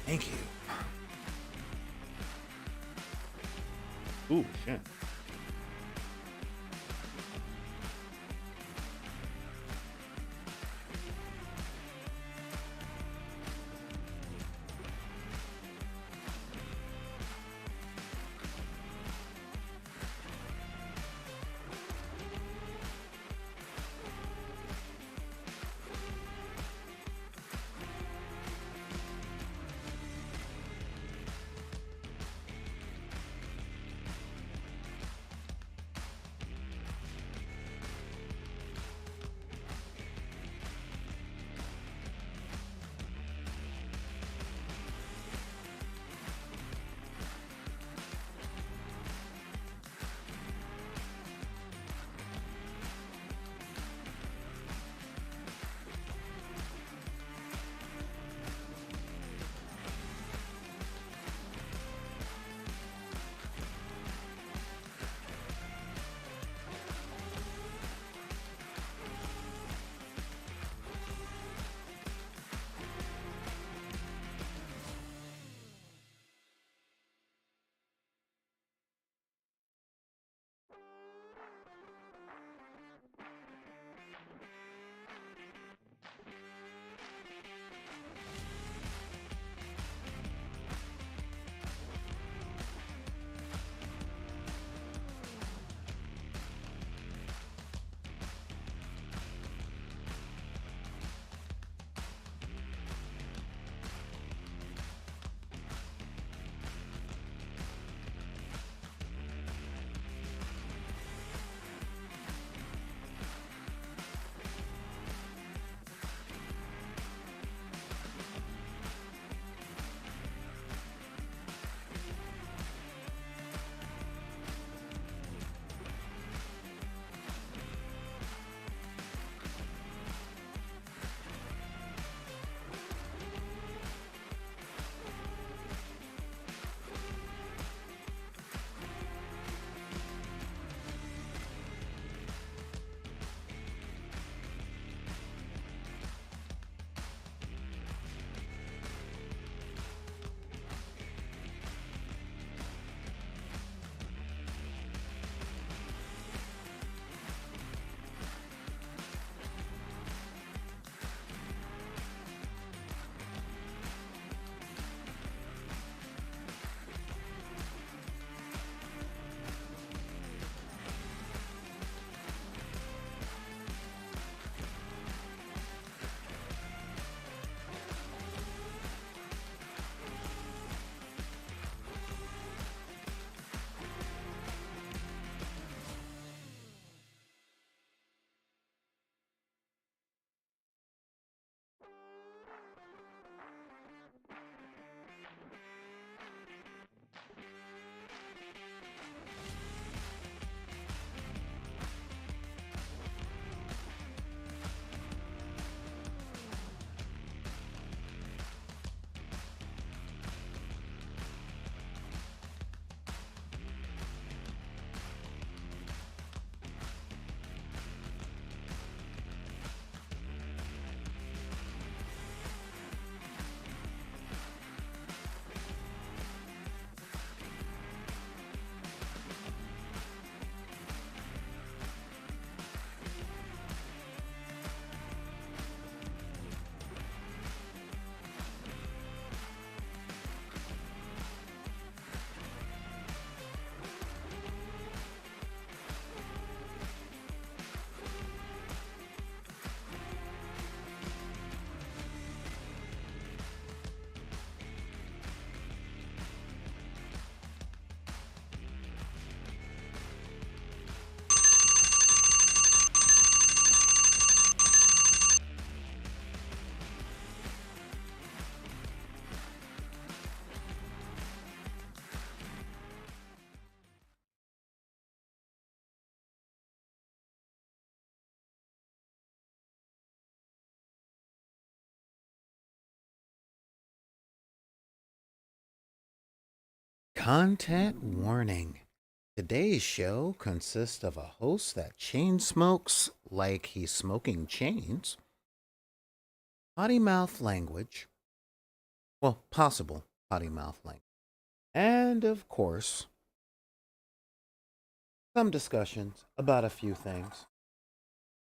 Thank you. Ooh, shit. Content warning. Today's show consists of a host that chain smokes like he's smoking chains, potty mouth language, well, possible potty mouth language. And of course, some discussions about a few things.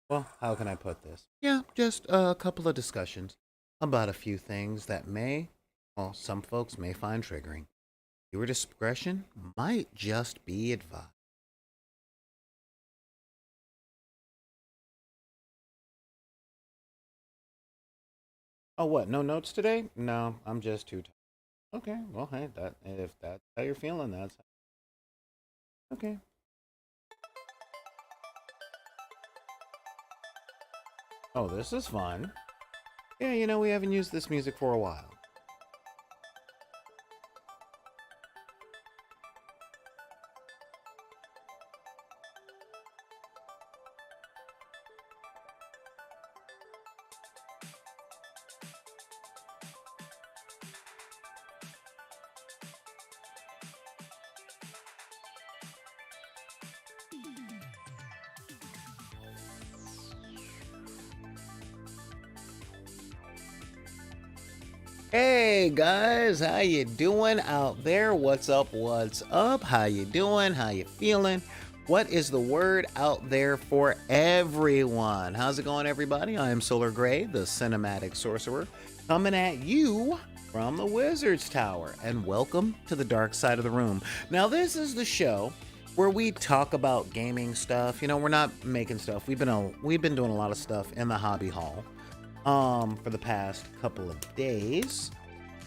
Well, how can I put this? Yeah, just a couple of discussions about a few things that well, some folks may find triggering. Your discretion might just be advised. Oh, what? No notes today? No, I'm just too tired. Okay, well, hey, that if that's how you're feeling, that's okay. Oh, this is fun. Yeah, we haven't used this music for a while. Hey guys, how you doing out there? What's up? What's up? How you doing? How you feeling? What is the word out there for everyone? How's it going, everybody? I am Solar Gray, the cinematic sorcerer, coming at you from the Wizard's Tower, and welcome to the dark side of the room. Now, this is the show where we talk about gaming stuff. We're not making stuff. We've been doing a lot of stuff in the hobby hall for the past couple of days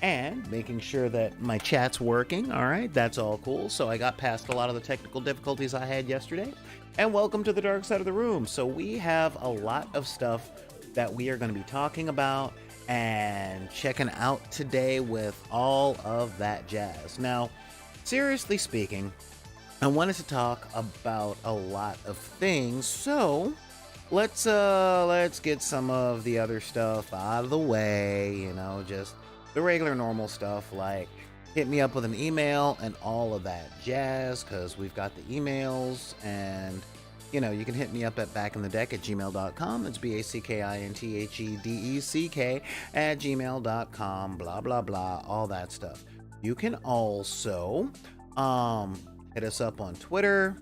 and making sure that my chat's working. All right, that's all cool. So I got past a lot of the technical difficulties I had yesterday. And welcome to the dark side of the room. So we have a lot of stuff that we are going to be talking about and checking out today with all of that jazz. Now, seriously speaking, I wanted to talk about a lot of things. So let's get some of the other stuff out of the way, just the regular normal stuff like hit me up with an email and all of that jazz, because we've got the emails. And you can hit me up at backinthedeck at gmail.com. That's BACKINTHEDECK at gmail.com, blah blah blah, all that stuff. You can also hit us up on Twitter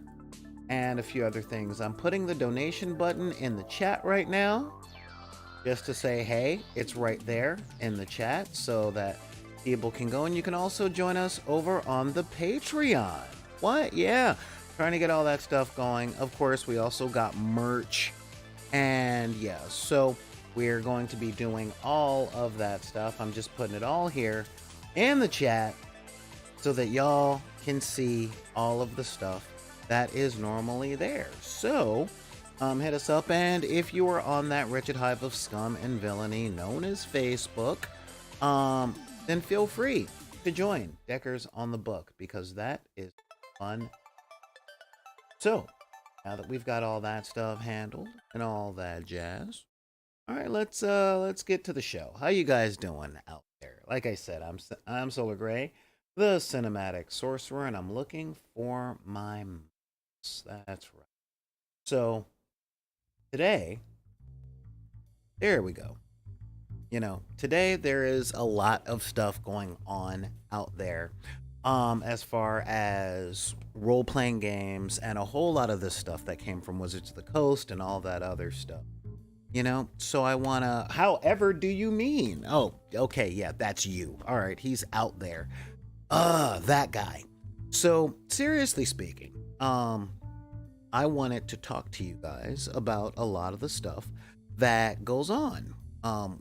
and a few other things. I'm putting the donation button in the chat right now just to say, hey, it's right there in the chat so that people can go. And you can also join us over on the Patreon. What? Yeah. Trying to get all that stuff going. Of course, we also got merch. And yeah, so we're going to be doing all of that stuff. I'm just putting it all here in the chat so that y'all can see all of the stuff that is normally there. So hit us up, and if you are on that wretched hive of scum and villainy known as Facebook, then feel free to join Deckers on the Book, because that is fun. So now that we've got all that stuff handled and all that jazz, all right, let's get to the show. How you guys doing out there? Like I said, I'm Solar Gray, the cinematic sorcerer, and I'm looking for my mouse. That's right. So today, there we go. Today there is a lot of stuff going on out there, as far as role-playing games and a whole lot of this stuff that came from Wizards of the Coast and all that other stuff. So I wanna, however do you mean? Oh, okay, yeah, that's you. All right, he's out there. That guy. So seriously speaking, I wanted to talk to you guys about a lot of the stuff that goes on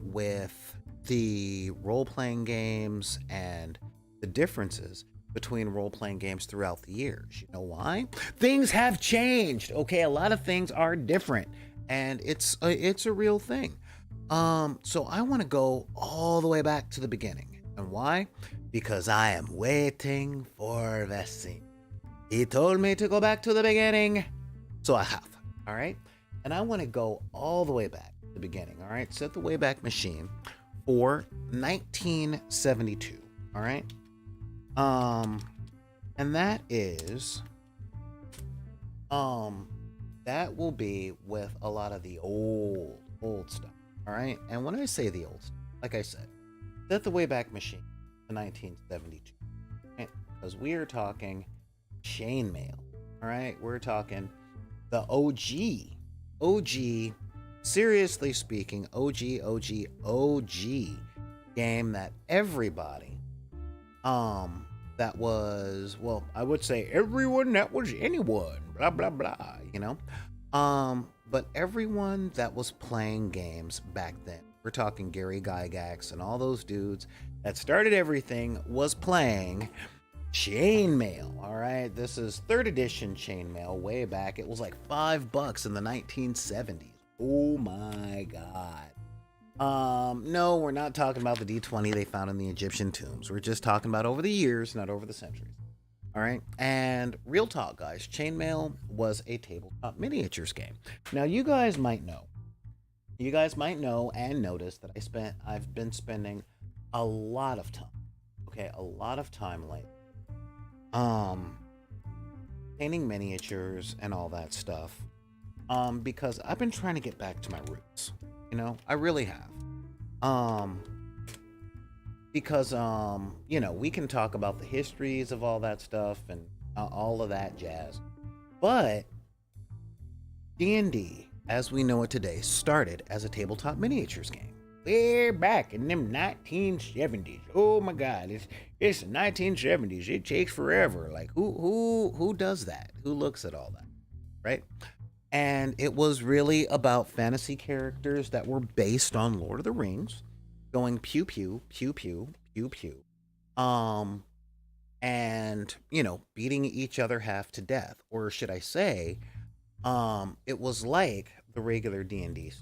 with the role-playing games and the differences between role-playing games throughout the years. You know why? Things have changed. Okay, a lot of things are different, and it's a real thing. So I want to go all the way back to the beginning. And why? Because I am waiting for Vessi. He told me to go back to the beginning, so I have. All right, and I want to go all the way back to the beginning. All right, set the Wayback Machine for 1972. All right, and that is, that will be with a lot of the old stuff. All right, and when I say the old stuff, like I said, set the Wayback Machine to 1972. Because we are talking chainmail. All right, we're talking the OG, seriously speaking, OG game that everybody, that was, well, I would say everyone that was anyone, blah, blah, blah, but everyone that was playing games back then, we're talking Gary Gygax and all those dudes that started everything, was playing chainmail. All right, this is 3rd edition chainmail. Way back, it was like $5 in the 1970s. Oh my god. No, we're not talking about the D20 they found in the Egyptian tombs. We're just talking about over the years, not over the centuries. All right, and real talk, guys, chainmail was a tabletop miniatures game. Now, you guys might know and notice that I've been spending a lot of time lately painting miniatures and all that stuff, because I've been trying to get back to my roots. I really have. Because we can talk about the histories of all that stuff and all of that jazz, but D&D, as we know it today, started as a tabletop miniatures game. We're back in them 1970s. Oh my god, it's the 1970s. It takes forever. Like, who does that? Who looks at all that, right? And it was really about fantasy characters that were based on Lord of the Rings, going pew pew pew pew pew pew, and beating each other half to death, or should I say, it was like the regular D&D,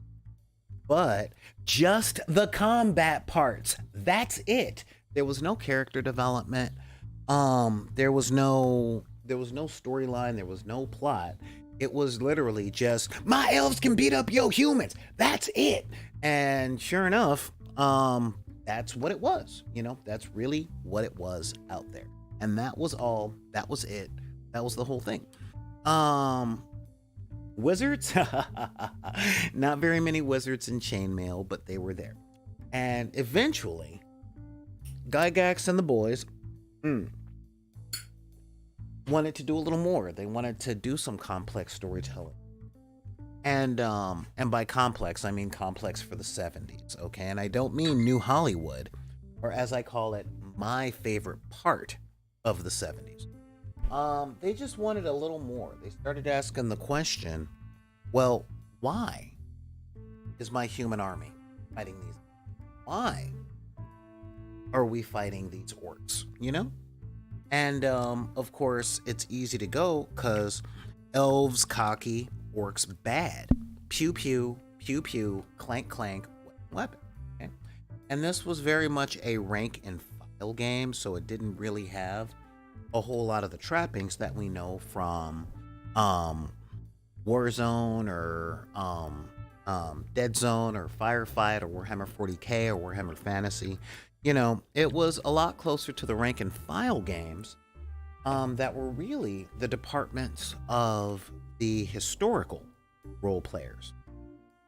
but just the combat parts. That's it. There was no character development. There was no storyline. There was no plot. It was literally just, my elves can beat up yo humans. That's it. And sure enough, that's what it was. That's really what it was out there. And that was all. That was it. That was the whole thing. Wizards, not very many wizards in chainmail, but they were there. And eventually, Gygax and the boys wanted to do a little more. They wanted to do some complex storytelling. And by complex, I mean complex for the 70s, okay? And I don't mean New Hollywood, or as I call it, my favorite part of the 70s. They just wanted a little more. They started asking the question, well, why is my human army fighting these? Why are we fighting these orcs, And, of course, it's easy to go because elves cocky, orcs bad. Pew, pew, pew, pew, clank, clank, weapon. Okay? And this was very much a rank and file game, so it didn't really have a whole lot of the trappings that we know from Warzone or Dead Zone or Firefight or Warhammer 40K or Warhammer Fantasy. It was a lot closer to the rank and file games that were really the departments of the historical role players.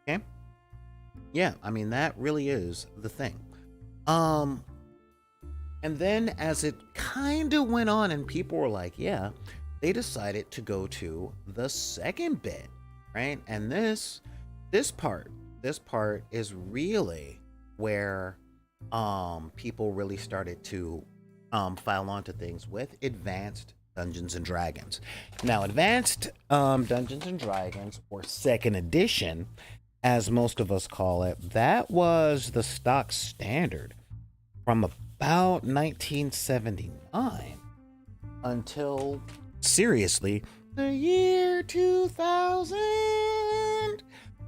Okay? Yeah, I mean, that really is the thing. And then as it kind of went on and people were like, yeah, they decided to go to the second bit, right? And this part is really where people really started to file onto things with Advanced Dungeons and Dragons. Now, Advanced Dungeons and Dragons, or second edition, as most of us call it, that was the stock standard from about 1979 until, seriously, the year 2000.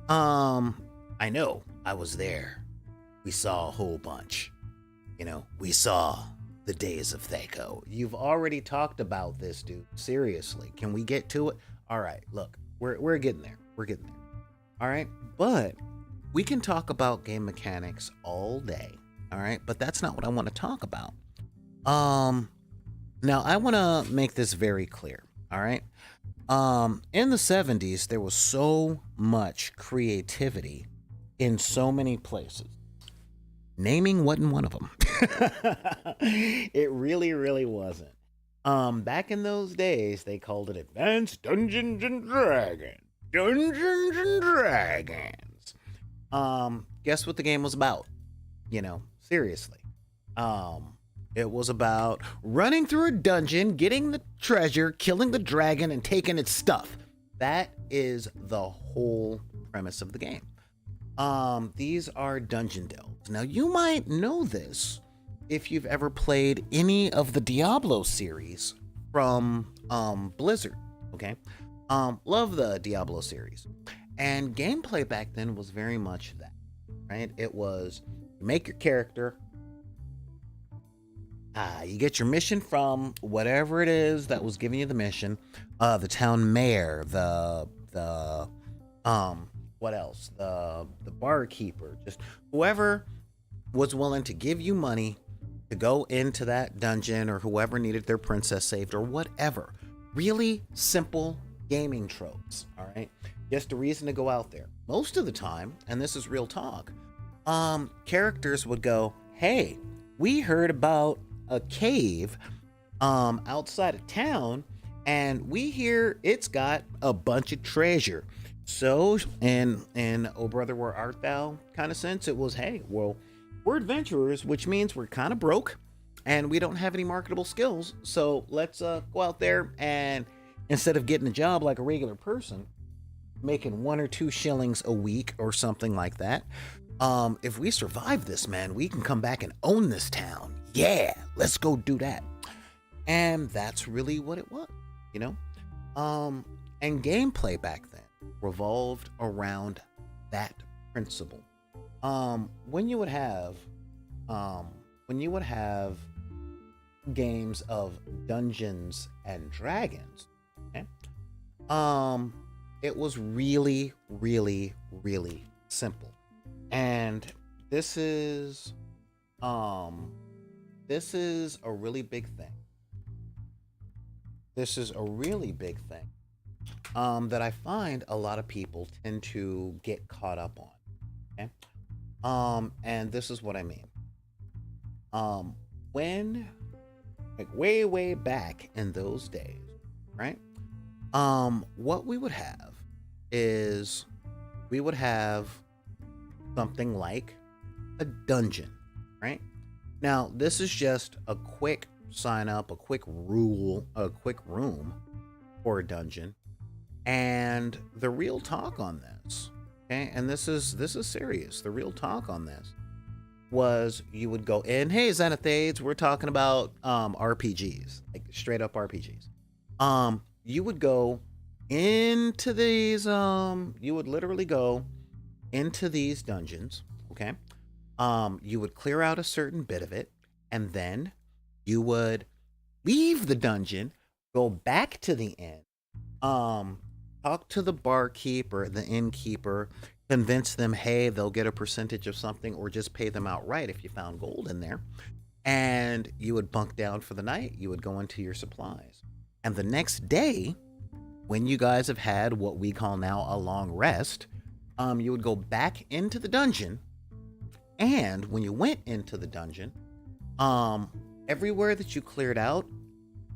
I know, I was there. We saw a whole bunch. We saw the days of Thaco. You've already talked about this, dude. Seriously, can we get to it? All right, look, we're getting there. We're getting there. All right, but we can talk about game mechanics all day. All right, but that's not what I want to talk about. Now I want to make this very clear. All right, in the 70s, there was so much creativity in so many places. Naming wasn't one of them. It really, really wasn't. Back in those days, they called it Advanced Dungeons and Dragons. Dungeons and Dragons. Guess what the game was about? Seriously. It was about running through a dungeon, getting the treasure, killing the dragon, and taking its stuff. That is the whole premise of the game. These are dungeon delves. Now, you might know this if you've ever played any of the Diablo series from Blizzard. Okay, love the Diablo series, and gameplay back then was very much that. Right, it was you make your character. You get your mission from whatever it is that was giving you the mission. The town mayor, the what else? The barkeeper, just whoever was willing to give you money to go into that dungeon, or whoever needed their princess saved, or whatever. Really simple gaming tropes, all right? Just a reason to go out there. Most of the time, and this is real talk, characters would go, hey, we heard about a cave outside of town, and we hear it's got a bunch of treasure. So, in Oh Brother, Where Art Thou kind of sense, it was, hey, well, we're adventurers, which means we're kind of broke, and we don't have any marketable skills, so let's go out there, and instead of getting a job like a regular person, making 1 or 2 shillings a week or something like that, if we survive this, man, we can come back and own this town. Yeah, let's go do that. And that's really what it was, and gameplay back then revolved around that principle. When you would have games of Dungeons and Dragons, okay, it was really, really, really simple. And this is a really big thing. This is a really big thing that I find a lot of people tend to get caught up on. Okay. And this is what I mean. When, like, way back in those days, right? What we would have is we would have something like a dungeon, right? Now, this is just a quick sign up, a quick room for a dungeon. And the real talk on this, okay, and this is serious. The real talk on this was you would go in, hey, Xanathades, we're talking about RPGs, like straight up RPGs. You would go into these, you would literally go into these dungeons, okay? You would clear out a certain bit of it, and then you would leave the dungeon, go back to the inn, talk to the barkeep or the innkeeper, convince them, hey, they'll get a percentage of something, or just pay them outright if you found gold in there. And you would bunk down for the night. You would go into your supplies. And the next day, when you guys have had what we call now a long rest, you would go back into the dungeon. And when you went into the dungeon, everywhere that you cleared out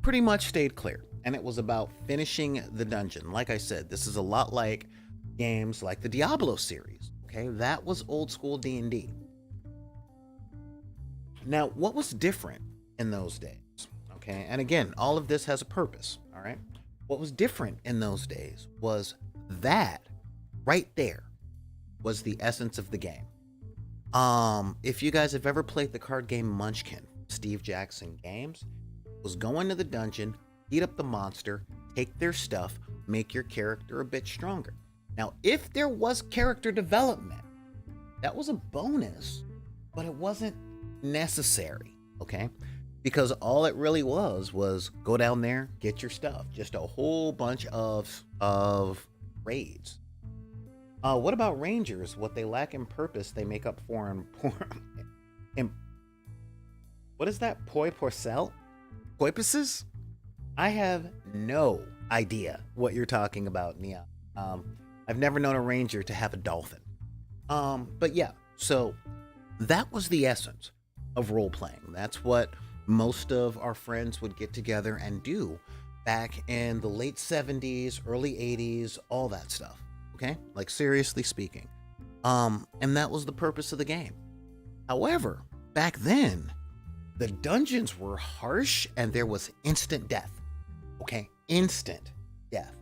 pretty much stayed clear. And it was about finishing the dungeon. Like I said, this is a lot like games like the Diablo series. Okay, that was old school D&D. Now, what was different in those days? Okay, and again, all of this has a purpose. All right, what was different in those days was that right there was the essence of the game. If you guys have ever played the card game Munchkin, Steve Jackson Games, was go into the dungeon, beat up the monster, take their stuff, make your character a bit stronger. Now, if there was character development, that was a bonus, but it wasn't necessary, okay? Because all it really was go down there, get your stuff. Just a whole bunch of raids. What about Rangers? What they lack in purpose, they make up for in what is that? Porcel? Porpoises? I have no idea what you're talking about, Neon. I've never known a ranger to have a dolphin. But yeah, so that was the essence of role playing. That's what most of our friends would get together and do back in the late 70s, early 80s, all that stuff. Okay? Like, seriously speaking. And that was the purpose of the game. However, back then, the dungeons were harsh and there was instant death. Okay? Instant death.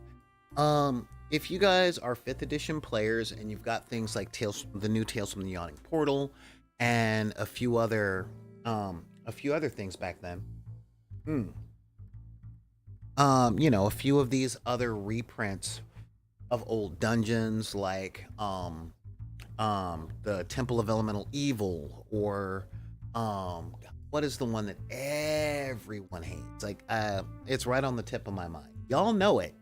If you guys are 5th edition players and you've got things like the new Tales from the Yawning Portal and a few other things back then. A few of these other reprints of old dungeons like the Temple of Elemental Evil, or what is the one that everyone hates? Like it's right on the tip of my mind. Y'all know it.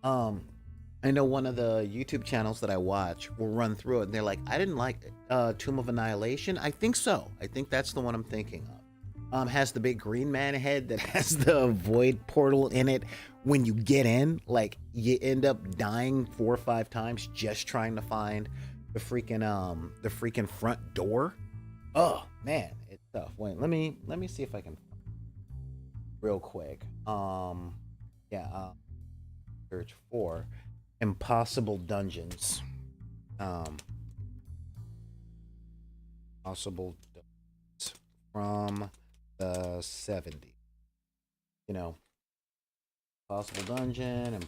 I know one of the YouTube channels that I watch will run through it and they're like, I didn't like Tomb of Annihilation. I think so. I think that's the one I'm thinking of. Has the big green man head that has the void portal in it. When you get in, like, you end up dying 4 or 5 times just trying to find the freaking front door. Oh man, it's tough. Wait, let me see if I can real quick. Search for Impossible Dungeons. Possible Dungeons from the 70s. Impossible Dungeon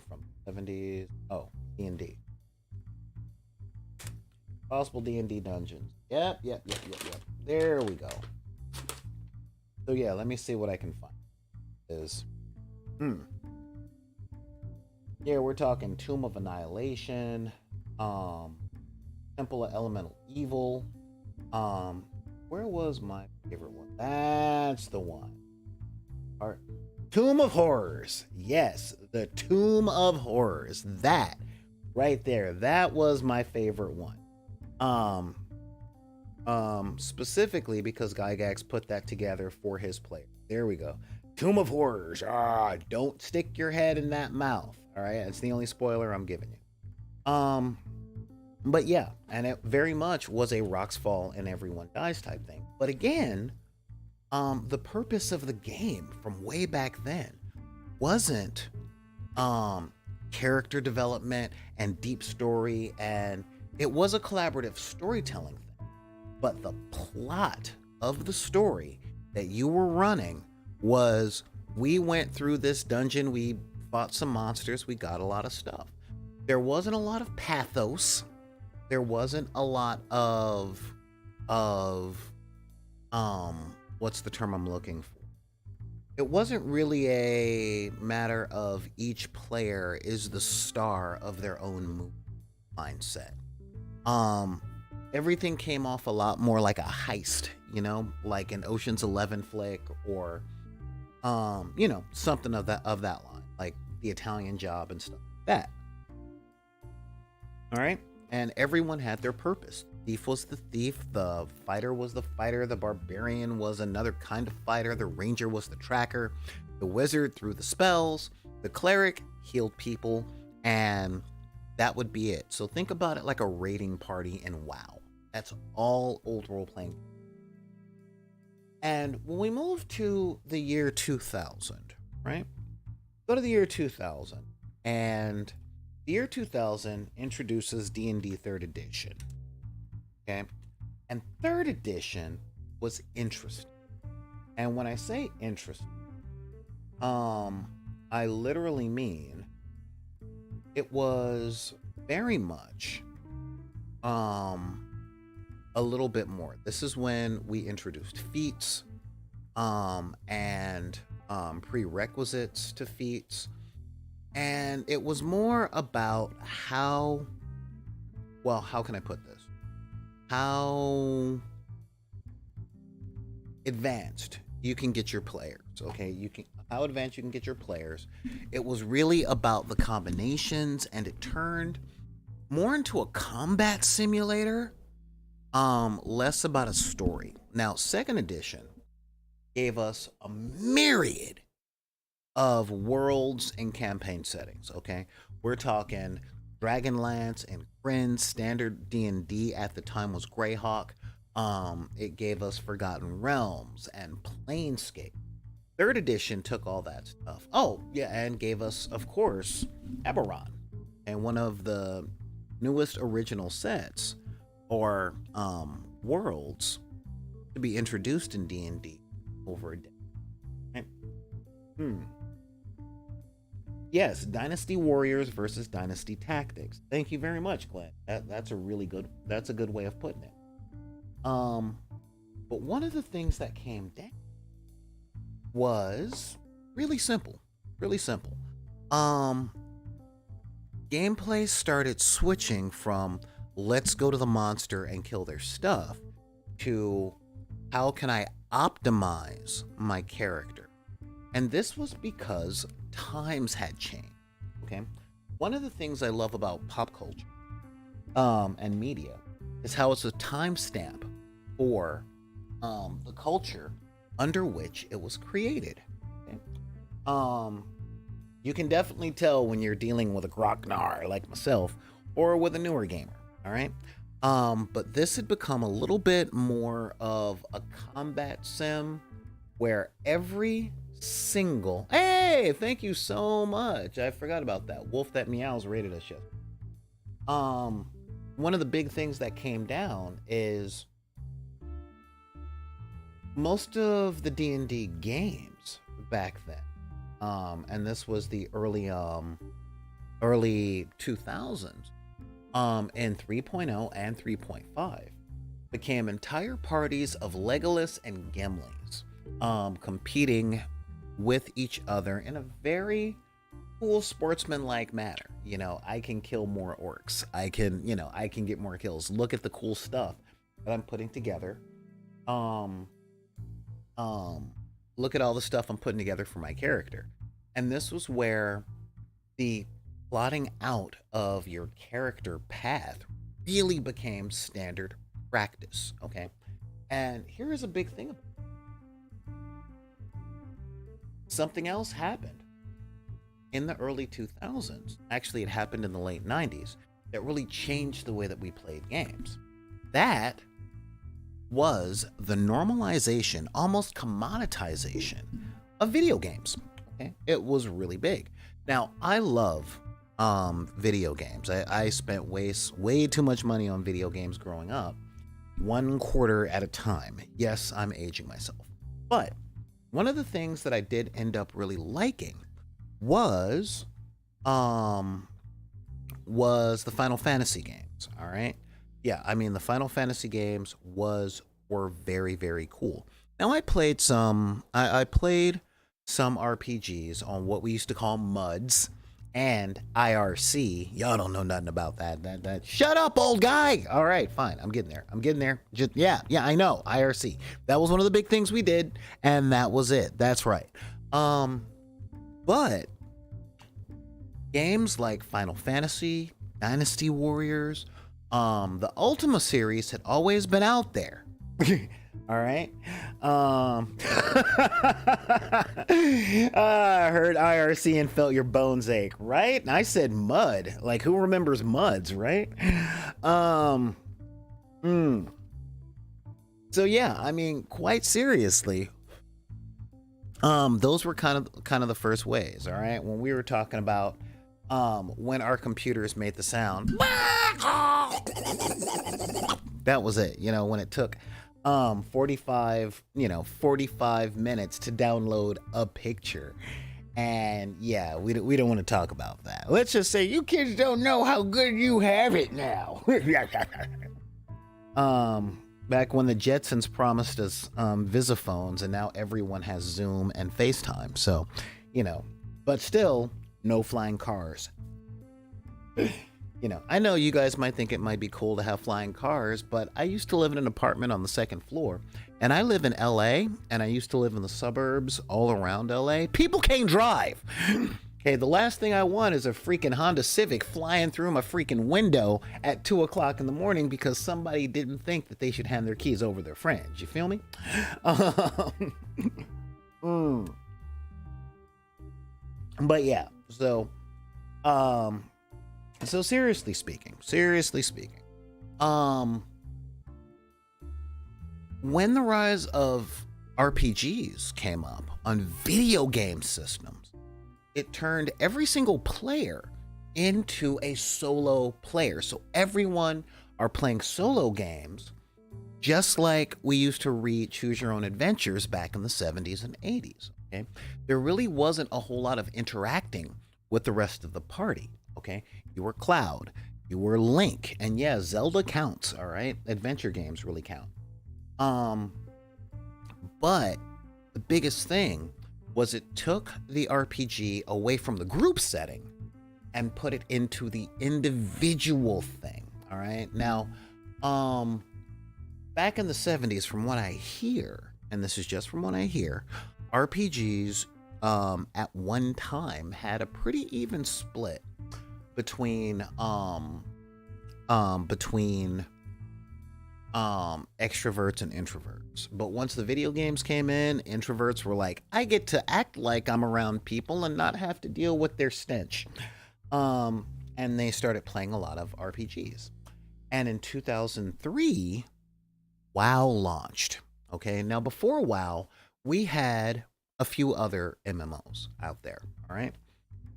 from the 70s. Oh, D&D. Possible D&D dungeons. Yep. There we go. So yeah, let me see what I can find. Yeah, we're talking Tomb of Annihilation, Temple of Elemental Evil. Where was my favorite one? That's the one. Tomb of Horrors. Yes, the Tomb of Horrors. That right there. That was my favorite one. Specifically because Gygax put that together for his player. There we go. Tomb of Horrors. Don't stick your head in that mouth. All right, that's the only spoiler I'm giving you. But yeah, and it very much was a rocks fall and everyone dies type thing. But again, the purpose of the game from way back then wasn't character development and deep story, and it was a collaborative storytelling thing. But the plot of the story that you were running was, we went through this dungeon, we fought some monsters, we got a lot of stuff. There wasn't a lot of pathos. There wasn't a lot of what's the term I'm looking for? It wasn't really a matter of each player is the star of their own mindset. Everything came off a lot more like a heist, like an Ocean's 11 flick, or something of that line, like The Italian Job and stuff like that. All right, and everyone had their purpose. The thief was the thief, the fighter was the fighter, the barbarian was another kind of fighter, the ranger was the tracker, the wizard threw the spells, the cleric healed people, and that would be it. So think about it like a raiding party in WoW. That's all old role-playing. And when we move to the year 2000, right? Go to the year 2000, and the year 2000 introduces D&D 3rd edition. Okay? And 3rd edition was interesting. And when I say interesting, I literally mean it was very much a little bit more. This is when we introduced feats and prerequisites to feats. And it was more about how can I put this? How advanced you can get your players, okay? How advanced you can get your players. It was really about the combinations, and it turned more into a combat simulator, less about a story. Now, 2nd edition gave us a myriad of worlds and campaign settings, okay? We're talking Dragonlance and Krynn. Standard D&D at the time was Greyhawk. It gave us Forgotten Realms and Planescape. Third edition took all that stuff. Oh, yeah, and gave us, of course, Eberron, and one of the newest original sets or worlds to be introduced in D&D over a decade. Hmm. Yes, Dynasty Warriors versus Dynasty Tactics. Thank you very much, Glenn. That's a really good. That's a good way of putting it. But one of the things that came down was really simple. Really simple. Gameplay started switching from let's go to the monster and kill their stuff to how can I optimize my character? And this was because times had changed. Okay. One of the things I love about pop culture and media is how it's a timestamp for the culture under which it was created. Okay? You can definitely tell when you're dealing with a grognard like myself or with a newer gamer. All right. But this had become a little bit more of a combat sim where every single thank you so much. I forgot about that. Wolf That Meows rated us yet. One of the big things that came down is most of the D&D games back then, and this was the early 2000s, in 3.0 and 3.5, became entire parties of Legolas and Gimlis, competing with each other in a very cool sportsman-like manner. You know, I can kill more orcs. I can get more kills. Look at the cool stuff that I'm putting together. Look at all the stuff I'm putting together for my character. And this was where the plotting out of your character path really became standard practice, okay? And here is a big thing about it. Something else happened in the early 2000s. Actually, it happened in the late 90s that really changed the way that we played games. That was the normalization, almost commoditization of video games. Okay? It was really big. Now, I love video games. I spent way too much money on video games growing up, 1 quarter at a time. Yes, I'm aging myself. But one of the things that I did end up really liking was the Final Fantasy games. All right. Yeah, I mean the Final Fantasy games were very, very cool. Now I played some RPGs on what we used to call MUDs and IRC. Y'all don't know nothing about that. Shut up, old guy. All right, fine. I'm getting there. Just yeah, I know. IRC. That was one of the big things we did, and that was it. That's right. But games like Final Fantasy, Dynasty Warriors, the Ultima series had always been out there. All right. I heard IRC and felt your bones ache, right? And I said mud. Like, who remembers MUDs, right? So yeah, I mean, quite seriously, those were kind of the first ways. All right, when we were talking about when our computers made the sound, that was it. You know, when it took 45 minutes to download a picture. And yeah, we don't want to talk about that. Let's just say you kids don't know how good you have it now. Back when the Jetsons promised us Visiphones, and now everyone has Zoom and FaceTime. So, but still, no flying cars. I know you guys might think it might be cool to have flying cars, but I used to live in an apartment on the 2nd floor, and I live in LA, and I used to live in the suburbs all around LA. People can't drive. Okay, the last thing I want is a freaking Honda Civic flying through my freaking window at 2 o'clock in the morning because somebody didn't think that they should hand their keys over their friends. You feel me? But yeah, so seriously speaking, when the rise of RPGs came up on video game systems, it turned every single player into a solo player. So everyone are playing solo games, just like we used to read Choose Your Own Adventures back in the 70s and 80s. Okay, there really wasn't a whole lot of interacting with the rest of the party. Okay, you were Cloud, you were Link, and yeah, Zelda counts. All right, adventure games really count. But the biggest thing was it took the RPG away from the group setting and put it into the individual thing. All right, now, back in the 70s, from what I hear, and this is just from what I hear, RPGs at one time had a pretty even split between extroverts and introverts. But once the video games came in, introverts were like, I get to act like I'm around people and not have to deal with their stench. And they started playing a lot of RPGs. And in 2003, WoW launched. Okay, now before WoW, we had a few other MMOs out there, all right?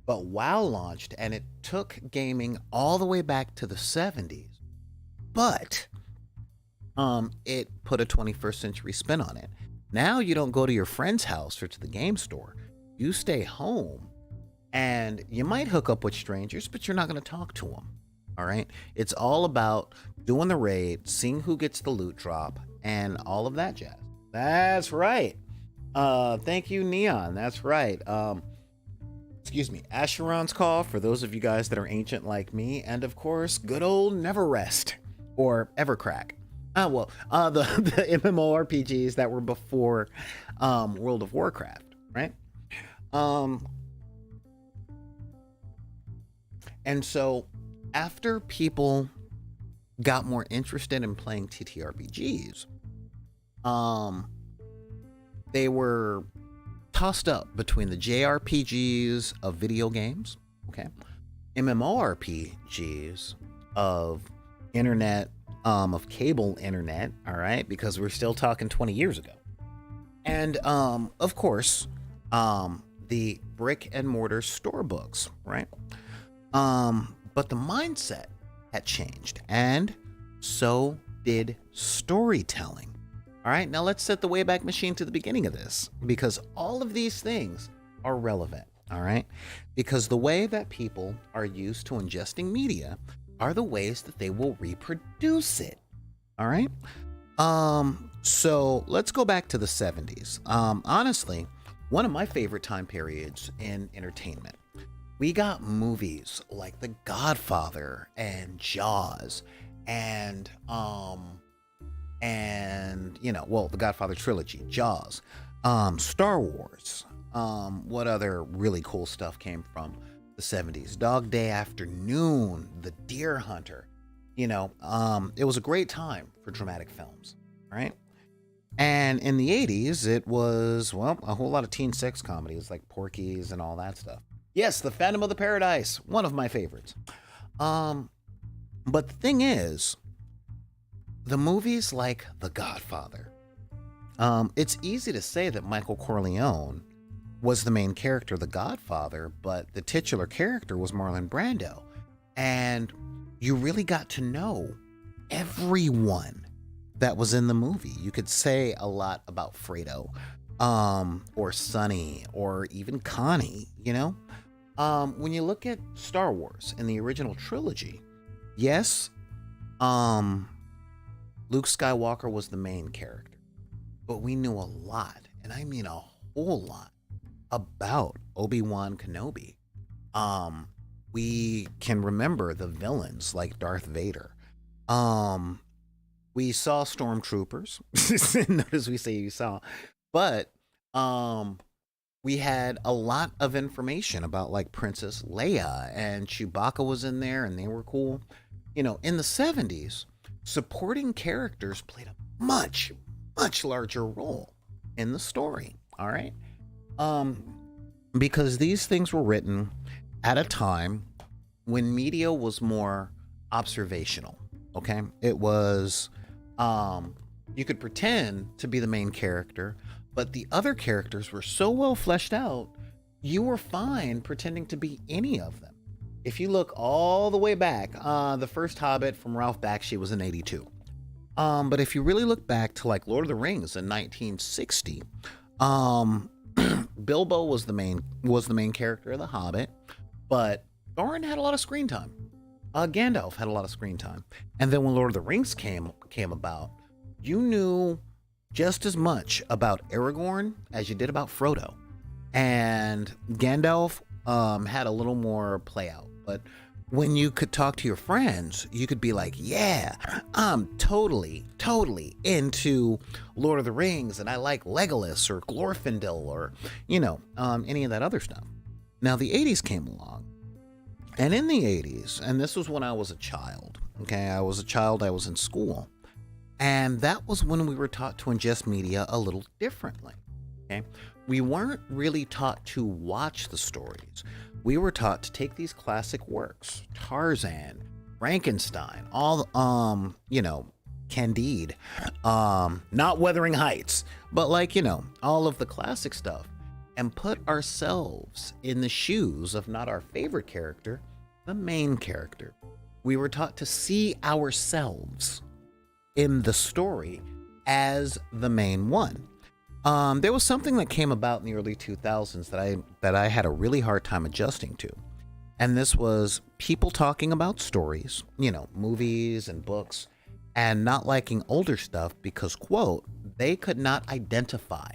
But WoW launched, and it took gaming all the way back to the 70s. But it put a 21st century spin on it. Now you don't go to your friend's house or to the game store. You stay home, and you might hook up with strangers, but you're not going to talk to them, all right? It's all about doing the raid, seeing who gets the loot drop, and all of that jazz. That's right. Thank you, Neon. That's right. Excuse me, Asheron's Call, for those of you guys that are ancient like me, and of course, good old Never Rest, or Evercrack. The MMORPGs that were before World of Warcraft, right? And so after people got more interested in playing TTRPGs, they were tossed up between the JRPGs of video games, okay, MMORPGs of internet, of cable internet, all right, because we're still talking 20 years ago, and of course, the brick and mortar store books, right? But the mindset had changed, and so did storytelling. All right, now let's set the Wayback Machine to the beginning of this, because all of these things are relevant, all right? Because the way that people are used to ingesting media are the ways that they will reproduce it, all right? So let's go back to the 70s. Honestly, one of my favorite time periods in entertainment. We got movies like The Godfather and Jaws and the Godfather trilogy, Jaws, Star Wars. What other really cool stuff came from the 70s? Dog Day Afternoon, The Deer Hunter. It was a great time for dramatic films, right? And in the 80s, it was, a whole lot of teen sex comedies like Porky's and all that stuff. Yes, The Phantom of the Paradise, one of my favorites. But the thing is, the movies like The Godfather, it's easy to say that Michael Corleone was the main character, The Godfather, but the titular character was Marlon Brando. And you really got to know everyone that was in the movie. You could say a lot about Fredo, or Sonny, or even Connie, When you look at Star Wars in the original trilogy, yes, Luke Skywalker was the main character, but we knew a lot, and I mean a whole lot, about Obi-Wan Kenobi. We can remember the villains like Darth Vader. We saw stormtroopers. Notice we say you saw, but we had a lot of information about like Princess Leia, and Chewbacca was in there, and they were cool. In the 70s, supporting characters played a much, much larger role in the story. All right. Because these things were written at a time when media was more observational. Okay. It was You could pretend to be the main character, but the other characters were so well fleshed out, you were fine pretending to be any of them. If you look all the way back, the first Hobbit from Ralph Bakshi was in 82. But if you really look back to like Lord of the Rings in 1960, um, Bilbo was the main character of The Hobbit, but Thorin had a lot of screen time. Gandalf had a lot of screen time, and then when Lord of the Rings came about, you knew just as much about Aragorn as you did about Frodo, and Gandalf had a little more play out. But when you could talk to your friends, you could be like, "Yeah, I'm totally into Lord of the Rings, and I like Legolas or Glorfindel or any of that other stuff." Now the '80s came along. And in the 80s, and this was when I was a child, okay, I was in school, and that was when we were taught to ingest media a little differently, okay? We weren't really taught to watch the stories. We were taught to take these classic works, Tarzan, Frankenstein, all, Candide, not Wuthering Heights, but all of the classic stuff, and put ourselves in the shoes of not our favorite character, the main character. We were taught to see ourselves in the story as the main one. There was something that came about in the early 2000s that I had a really hard time adjusting to. And this was people talking about stories, movies and books, and not liking older stuff because, quote, they could not identify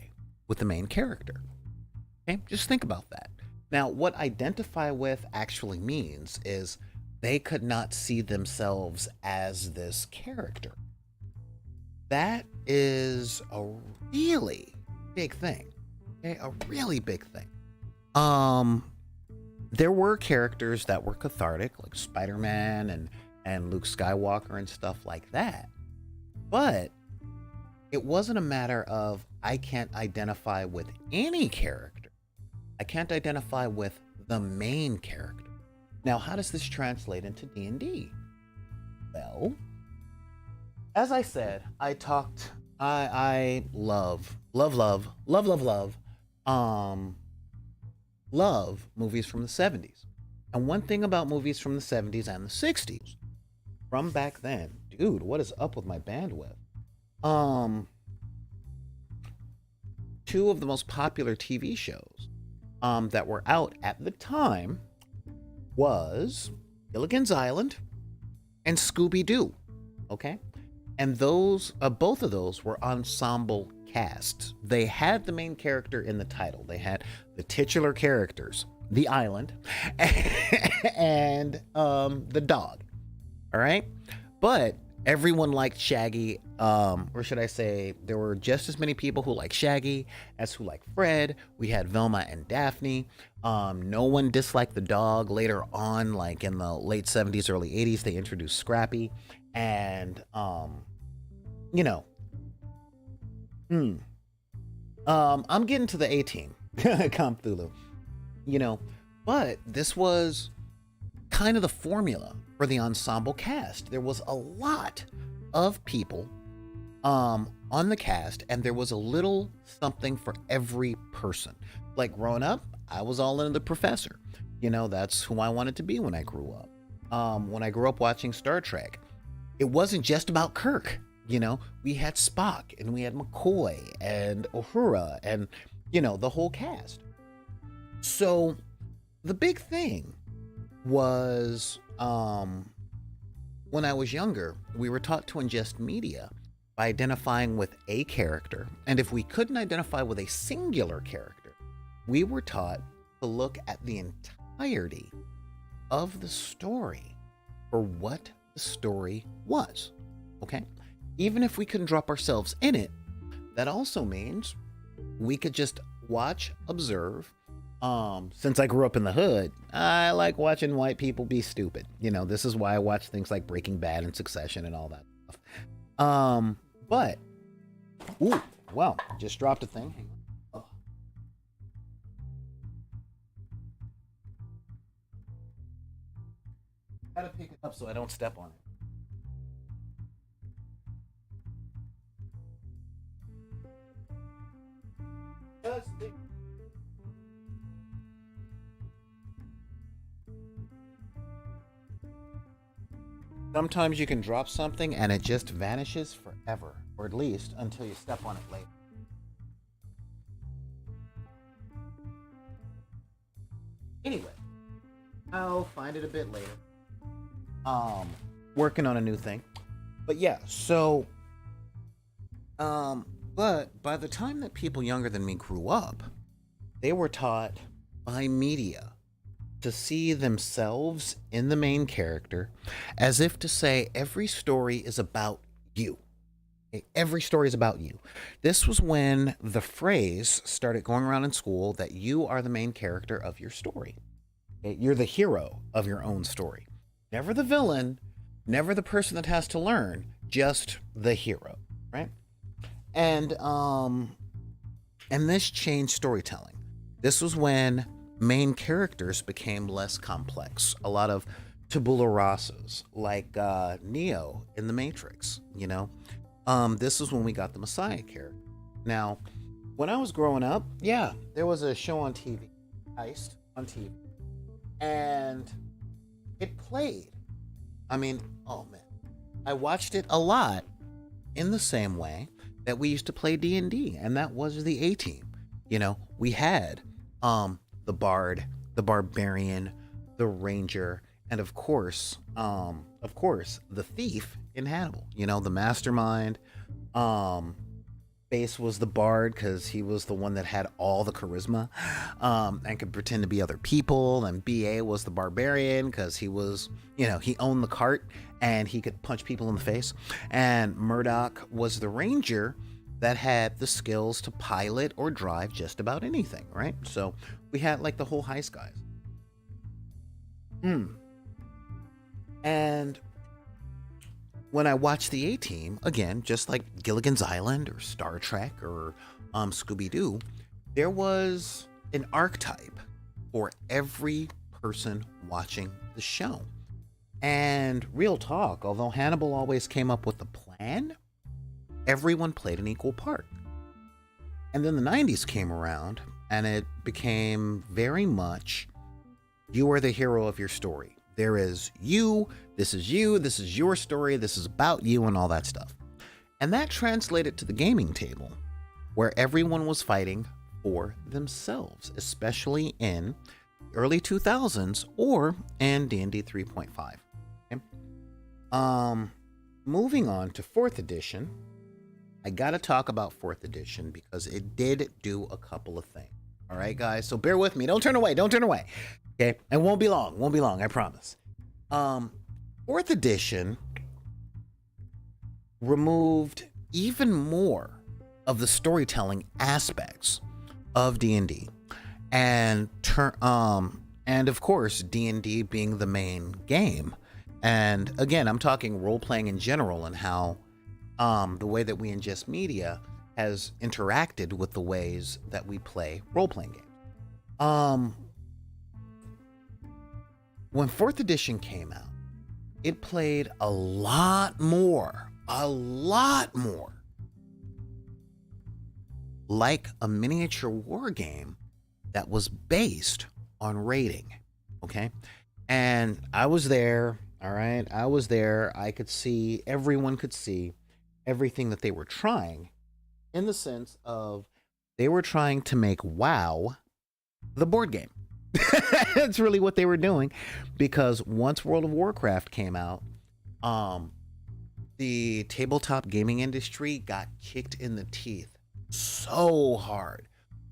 with the main character. Okay, just think about that. Now, what identify with actually means is they could not see themselves as this character. That is a really big thing. Okay, a really big thing. There were characters that were cathartic, like Spider-Man and Luke Skywalker and stuff like that. But it wasn't a matter of I can't identify with any character. I can't identify with the main character. Now, how does this translate into D&D? Well, as I said, I love movies from the 70s. And one thing about movies from the 70s and the 60s, from back then, dude, what is up with my bandwidth? Two of the most popular TV shows that were out at the time was Gilligan's Island and Scooby-Doo, okay? And those, both of those were ensemble casts. They had the main character in the title. They had the titular characters, the island, and the dog, all right? But everyone liked Shaggy, or should I say, there were just as many people who liked Shaggy as who liked Fred. We had Velma and Daphne. No one disliked the dog. Later on, like in the late 70s, early 80s, they introduced Scrappy. And, I'm getting to the A-Team, Cthulhu, but this was kind of the formula for the ensemble cast. There was a lot of people on the cast, and there was a little something for every person. Like growing up, I was all into the professor. That's who I wanted to be when I grew up. When I grew up watching Star Trek, it wasn't just about Kirk. We had Spock, and we had McCoy and Uhura, and the whole cast. So the big thing was when I was younger, we were taught to ingest media by identifying with a character. And if we couldn't identify with a singular character, we were taught to look at the entirety of the story for what the story was. Okay? Even if we couldn't drop ourselves in it, that also means we could just watch, observe. Since I grew up in the hood, I like watching white people be stupid. This is why I watch things like Breaking Bad and Succession and all that stuff. But, ooh, well, just dropped a thing. Hang on. Oh. Gotta pick it up so I don't step on it. Sometimes you can drop something and it just vanishes forever, or at least until you step on it later. Anyway, I'll find it a bit later. Um, Working on a new thing. But yeah, so but by the time that people younger than me grew up, they were taught by media to see themselves in the main character, as if to say every story is about you. Okay? Every story is about you. This was when the phrase started going around in school that you are the main character of your story. Okay? You're the hero of your own story. Never the villain, never the person that has to learn, just the hero, right? And this changed storytelling. This was when main characters became less complex. A lot of tabula rasas, like Neo in The Matrix, you know? This is when we got the Messiah character. Now, when I was growing up, yeah, there was a show on TV, Heist on TV, and it played. I mean, oh man, I watched it a lot in the same way that we used to play D&D, and that was the A-Team. You know, we had the Bard, the Barbarian, the Ranger, and of course, the Thief in Hannibal. You know, the Mastermind. Base was the Bard because he was the one that had all the charisma and could pretend to be other people. And BA was the Barbarian because he was, you know, he owned the cart and he could punch people in the face. And Murdoch was the Ranger that had the skills to pilot or drive just about anything, right? So we had like the whole heist guys. And when I watched the A-Team, again, just like Gilligan's Island or Star Trek or Scooby-Doo, there was an archetype for every person watching the show. And real talk, although Hannibal always came up with the plan, everyone played an equal part. And then the 90s came around and it became very much, you are the hero of your story. There is you, this is your story, this is about you, and all that stuff. And that translated to the gaming table, where everyone was fighting for themselves, especially in early 2000s or in D&D 3.5. Okay? Moving on to 4th edition, I gotta talk about 4th edition because it did do a couple of things. All right, guys, so bear with me. Don't turn away. Okay, and won't be long, I promise. 4th edition removed even more of the storytelling aspects of D&D, and of course D&D being the main game. And again, I'm talking role-playing in general and how the way that we ingest media has interacted with the ways that we play role-playing games. When 4th edition came out, it played a lot more like a miniature war game that was based on raiding, okay? And I was there, all right? I was there. I could see, everyone could see everything that they were trying, in the sense of they were trying to make WoW the board game. That's really what they were doing, because once World of Warcraft came out, the tabletop gaming industry got kicked in the teeth so hard.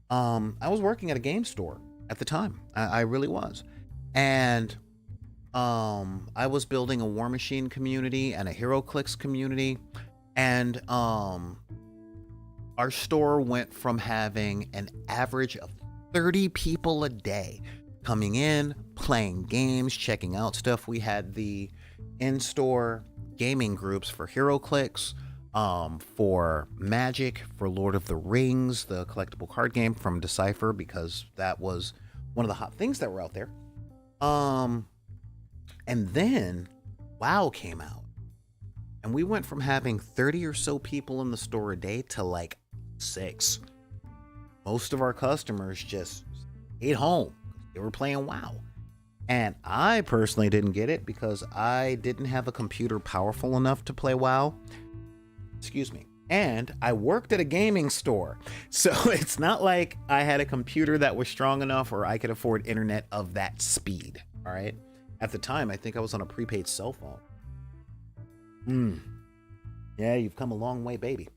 I was working at a game store at the time. I really was. And I was building a War Machine community and a HeroClix community. And our store went from having an average of 30 people a day coming in, playing games, checking out stuff. We had the in-store gaming groups for HeroClix, for Magic, for Lord of the Rings, the collectible card game from Decipher, because that was one of the hot things that were out there. And then WoW came out, and we went from having 30 or so people in the store a day to like 6. most of our customers just stayed home. They were playing WoW. And I personally didn't get it because I didn't have a computer powerful enough to play WoW. Excuse me. And I worked at a gaming store. So it's not like I had a computer that was strong enough or I could afford internet of that speed. All right. At the time, I think I was on a prepaid cell phone. Yeah, you've come a long way, baby.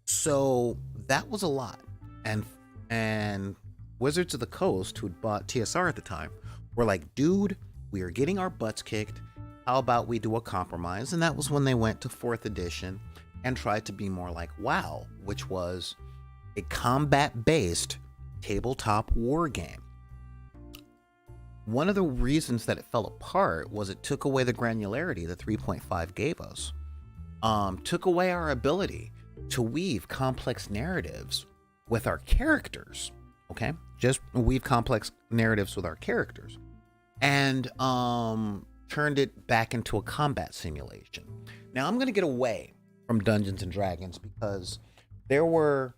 So that was a lot. And Wizards of the Coast, who'd bought TSR at the time, were like, dude, we are getting our butts kicked. How about we do a compromise? And that was when they went to 4th edition and tried to be more like WoW, which was a combat-based tabletop war game. One of the reasons that it fell apart was it took away the granularity the 3.5 gave us. Took away our ability to weave complex narratives with our characters. Okay? Just weave complex narratives with our characters. And turned it back into a combat simulation. Now I'm going to get away from Dungeons and Dragons because there were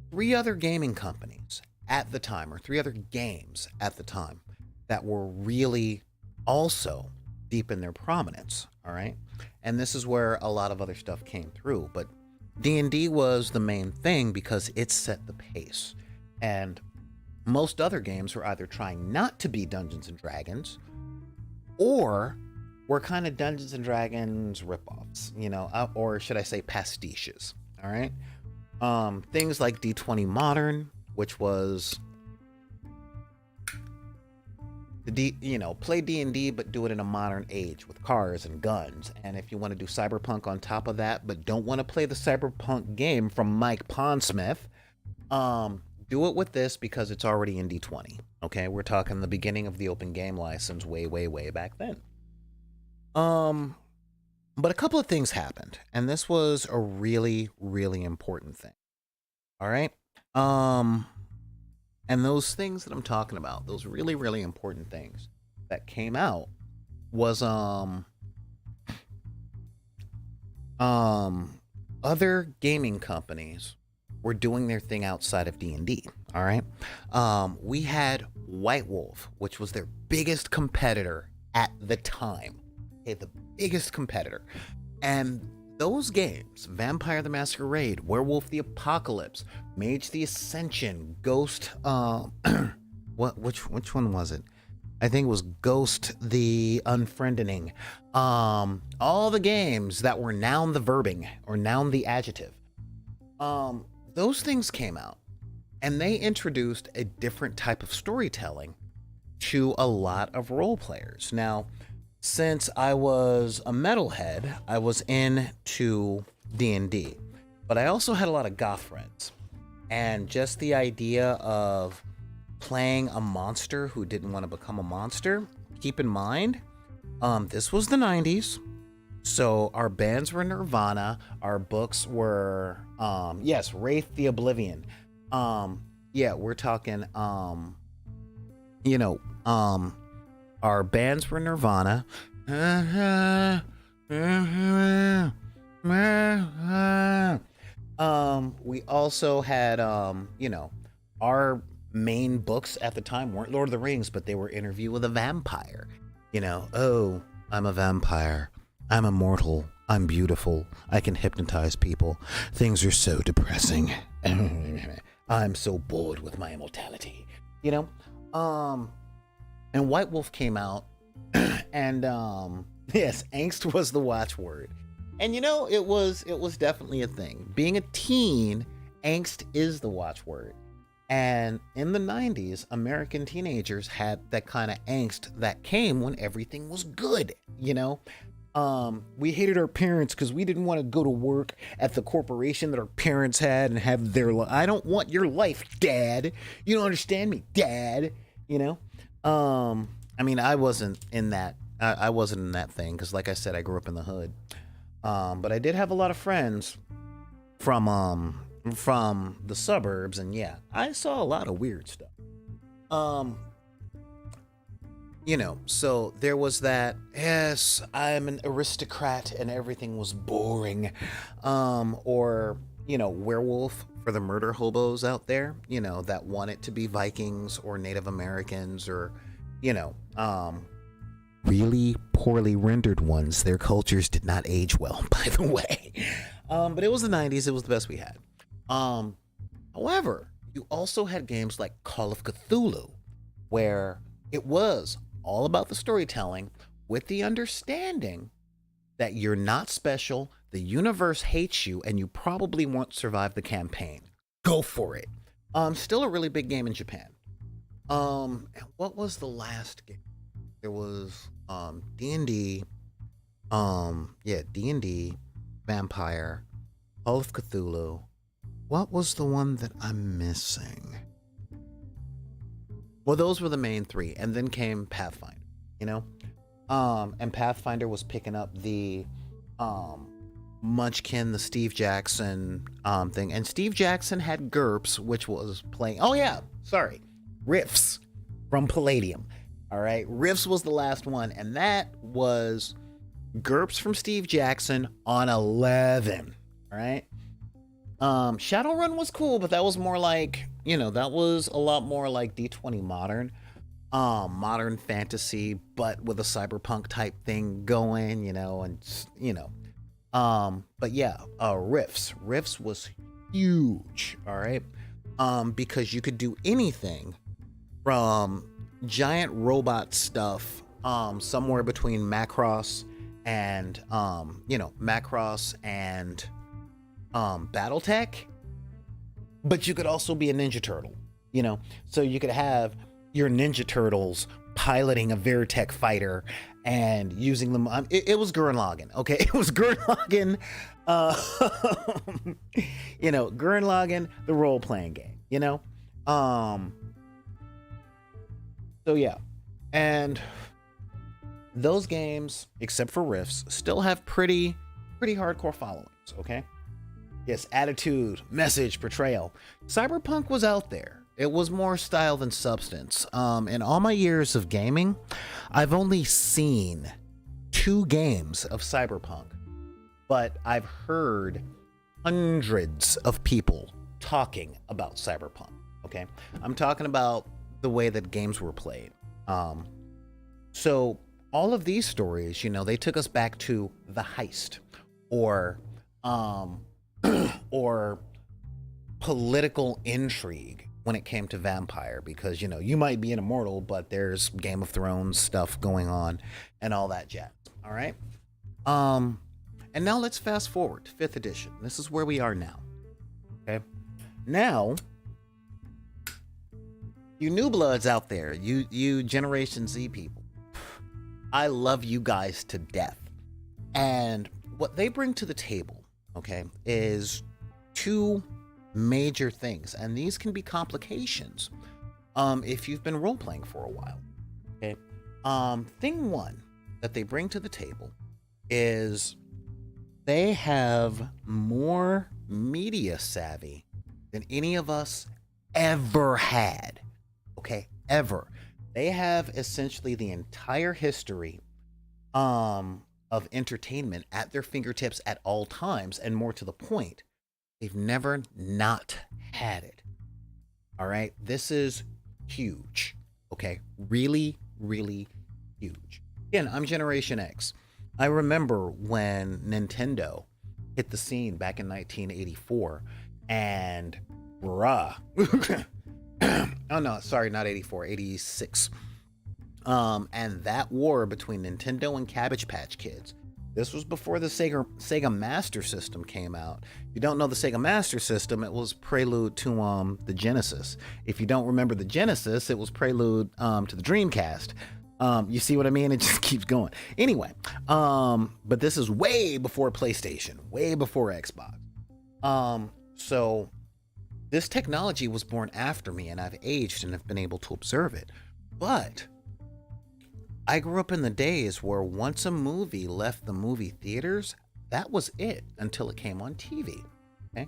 3 other gaming companies at the time, or 3 other games at the time, that were really also deep in their prominence. All right. And this is where a lot of other stuff came through. But D&D was the main thing because it set the pace. And most other games were either trying not to be Dungeons and Dragons or were kind of Dungeons and Dragons ripoffs, or should I say pastiches. All right. Things like D20 Modern, which was play D&D, but do it in a modern age with cars and guns. And if you want to do Cyberpunk on top of that, but don't want to play the Cyberpunk game from Mike Pondsmith, do it with this because it's already in D20. Okay, we're talking the beginning of the open game license way, way, way back then. But a couple of things happened, and this was a really, really important thing. All right. And those things that I'm talking about, those really, really important things that came out was other gaming companies were doing their thing outside of D&D. All right. We had White Wolf, which was their biggest competitor at the time. Okay, the biggest competitor. And those games, Vampire the Masquerade, Werewolf the Apocalypse, Mage the Ascension, Ghost, which one was it? I think it was Ghost the Unfriendening. All the games that were noun the verbing or noun the adjective. Those things came out and they introduced a different type of storytelling to a lot of role players. Now, since I was a metalhead, I was into D&D, but I also had a lot of goth friends. And just the idea of playing a monster who didn't want to become a monster, keep in mind, this was the 90s. So our bands were Nirvana, our books were, Wraith the Oblivion. We're talking, our bands were Nirvana. We also had, our main books at the time weren't Lord of the Rings, but they were Interview with a Vampire. Oh, I'm a vampire. I'm immortal. I'm beautiful. I can hypnotize people. Things are so depressing. I'm so bored with my immortality. And White Wolf came out, and yes, angst was the watchword. And it was definitely a thing. Being a teen, angst is the watchword. And in the 90s, American teenagers had that kind of angst that came when everything was good, We hated our parents because we didn't want to go to work at the corporation that our parents had and have their life. I don't want your life, Dad. You don't understand me, Dad. I wasn't in that. I wasn't in that thing because, like I said, I grew up in the hood. But I did have a lot of friends from the suburbs, and yeah, I saw a lot of weird stuff. So there was that, yes, I'm an aristocrat and everything was boring. Or werewolf for the murder hobos out there, that want it to be Vikings or Native Americans or, you know, um, really poorly rendered ones. Their cultures did not age well, by the way. But it was the 90s. It was the best we had. Um, However, you also had games like Call of Cthulhu, where it was all about the storytelling with the understanding that you're not special, the universe hates you, and you probably won't survive the campaign. Go for it. Still a really big game in Japan. And what was the last game? There was D&D, D&D, Vampire, Call of Cthulhu. What was the one that I'm missing? Well, those were the main three, and then came Pathfinder, you know? And Pathfinder was picking up the Munchkin, the Steve Jackson thing. And Steve Jackson had GURPS, which was playing, Rifts from Palladium. All right, Rifts was the last one, and that was GURPS from Steve Jackson on 11. All right. Shadowrun was cool, but that was more like, that was a lot more like D20 Modern. Modern fantasy, but with a cyberpunk type thing going, but yeah, Rifts was huge, all right? Because you could do anything from giant robot stuff, somewhere between Macross and, Battletech, but you could also be a Ninja Turtle, so you could have your Ninja Turtles piloting a Veritech fighter and using them. It was Gurren Lagann, okay? It was Gurren Lagann, Gurren Lagann, the role-playing game, So yeah, and those games, except for Rifts, still have pretty hardcore followings, okay? Yes, attitude, message, portrayal. Cyberpunk was out there. It was more style than substance. In all my years of gaming, I've only seen 2 games of Cyberpunk, but I've heard hundreds of people talking about Cyberpunk, okay? I'm talking about the way that games were played. So all of these stories, they took us back to the heist or or political intrigue when it came to vampire, because you might be an immortal, but there's Game of Thrones stuff going on and all that jazz. All right. And now let's fast forward to 5th edition. This is where we are now. Okay. Now, you new bloods out there, you Generation Z people, I love you guys to death. And what they bring to the table, okay, is 2 major things, and these can be complications if you've been role-playing for a while, okay? Thing 1 that they bring to the table is they have more media savvy than any of us ever had, okay? Ever. They have essentially the entire history of entertainment at their fingertips at all times, and more to the point, they've never not had it. All right. This is huge. Okay. Really, really huge. Again, I'm Generation X. I remember when Nintendo hit the scene back in 1984 and bruh. Oh no, sorry, not 84, 86. And that war between Nintendo and Cabbage Patch Kids. This was before the Sega Master System came out. If you don't know the Sega Master System, it was prelude to the Genesis. If you don't remember the Genesis, it was prelude to the Dreamcast. You see what I mean? It just keeps going. Anyway, but this is way before PlayStation, way before Xbox. So this technology was born after me, and I've aged and have been able to observe it. But I grew up in the days where once a movie left the movie theaters, that was it until it came on TV. Okay.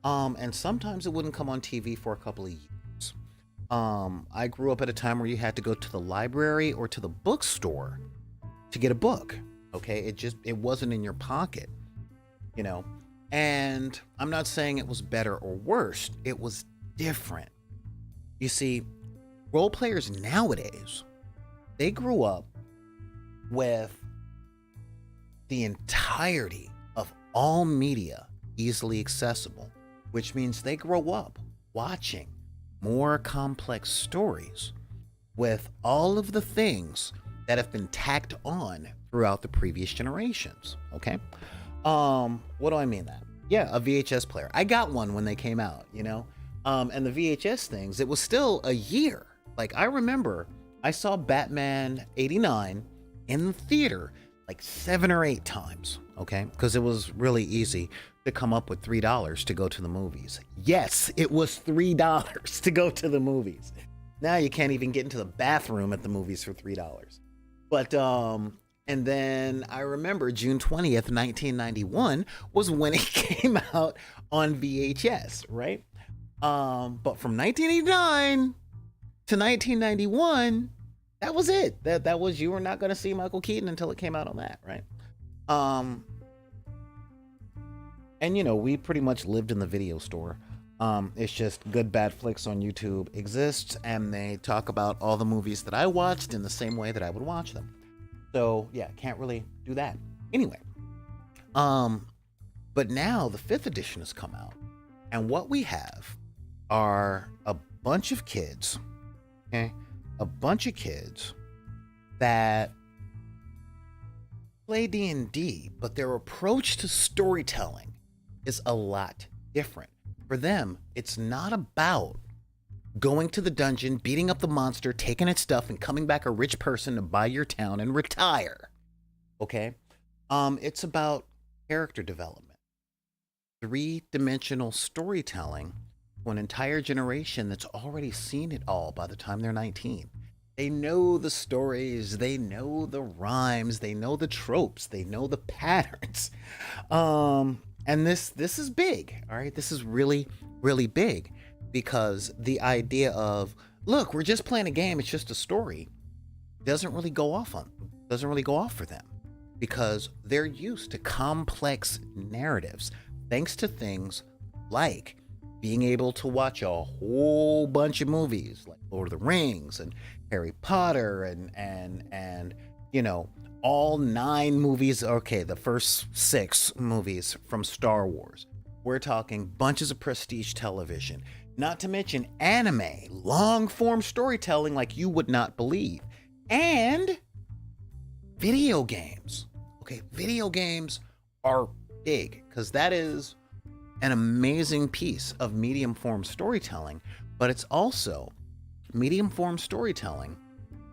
And sometimes it wouldn't come on TV for a couple of years. I grew up at a time where you had to go to the library or to the bookstore to get a book. Okay. It wasn't in your pocket, And I'm not saying it was better or worse, it was different. You see, role players nowadays, they grew up with the entirety of all media easily accessible, which means they grow up watching more complex stories with all of the things that have been tacked on throughout the previous generations. Okay. What do I mean that? Yeah, a VHS player. I got one when they came out, you know? And the VHS things, it was still a year. Like, I remember I saw Batman 89 in the theater like 7 or 8 times, okay? Because it was really easy to come up with $3 to go to the movies. Yes, it was $3 to go to the movies. Now you can't even get into the bathroom at the movies for $3. But, and then I remember June 20th, 1991 was when it came out on VHS, right? But from 1989 to 1991, that was it. That was, you were not going to see Michael Keaton until it came out on that, right? And you know, we pretty much lived in the video store. It's just Good Bad Flicks on YouTube exists, and they talk about all the movies that I watched in the same way that I would watch them. So yeah, can't really do that. Anyway, but now the 5th edition has come out, and what we have are a bunch of kids, okay? A bunch of kids that play D&D, but their approach to storytelling is a lot different. For them, it's not about going to the dungeon, beating up the monster, taking its stuff, and coming back a rich person to buy your town and retire. Okay? It's about character development. 3-dimensional storytelling to an entire generation that's already seen it all by the time they're 19. They know the stories, they know the rhymes, they know the tropes, they know the patterns. And this is big, all right? This is really, really big, because the idea of, look, we're just playing a game, it's just a story, doesn't really go off for them, because they're used to complex narratives, thanks to things like being able to watch a whole bunch of movies like Lord of the Rings and Harry Potter and you know, all 9 movies, okay, the first 6 movies from Star Wars. We're talking bunches of prestige television, not to mention anime, long form storytelling like you would not believe, and video games. Okay, video games are big because that is an amazing piece of medium form storytelling, but it's also medium form storytelling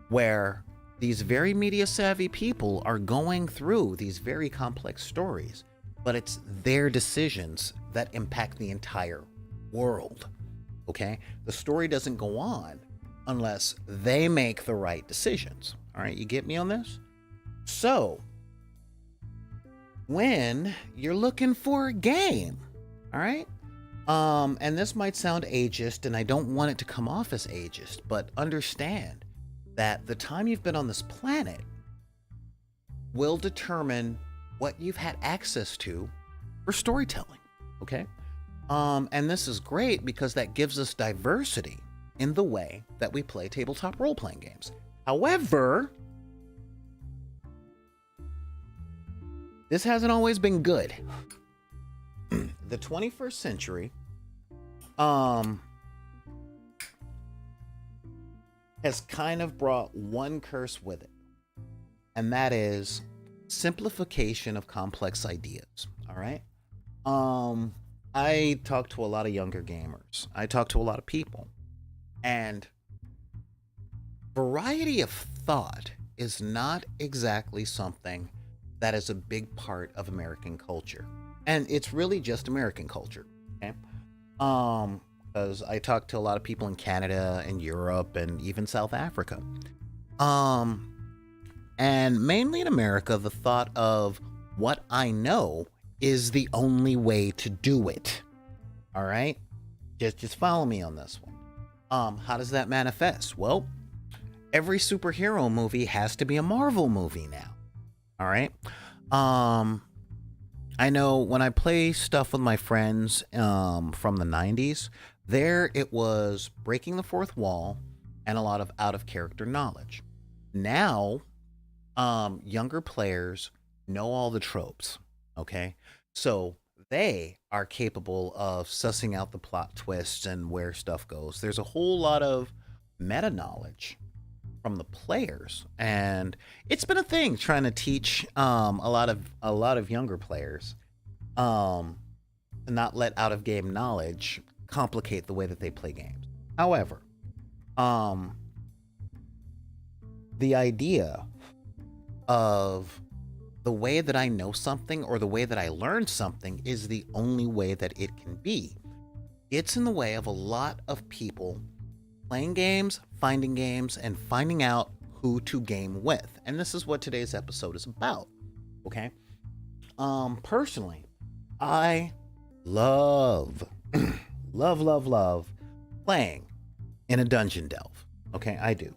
where these very media savvy people are going through these very complex stories, but it's their decisions that impact the entire world. Okay? The story doesn't go on unless they make the right decisions. All right, you get me on this? So, when you're looking for a game, all right? And this might sound ageist, and I don't want it to come off as ageist, but understand that the time you've been on this planet will determine what you've had access to for storytelling, okay? And this is great because that gives us diversity in the way that we play tabletop role-playing games. However, this hasn't always been good. The 21st century has kind of brought one curse with it, and that is simplification of complex ideas. All right. I talk to a lot of younger gamers. I talk to a lot of people, and variety of thought is not exactly something that is a big part of American culture. And it's really just American culture, okay? Because I talk to a lot of people in Canada and Europe and even South Africa. And mainly in America, the thought of what I know is the only way to do it. All right? Just follow me on this one. How does that manifest? Well, every superhero movie has to be a Marvel movie now. All right? I know when I play stuff with my friends from the 90s, there it was breaking the fourth wall and a lot of out of character knowledge. Now, younger players know all the tropes, okay? So they are capable of sussing out the plot twists and where stuff goes. There's a whole lot of meta knowledge from the players, and it's been a thing trying to teach a lot of younger players um to not let out of game knowledge complicate the way that they play games. However, um the idea of the way that I know something or the way that I learn something is the only way that it can be. It's in the way of a lot of people playing games, and finding out who to game with. And this is what today's episode is about. Okay. Personally, I love, love playing in a dungeon delve. Okay, I do.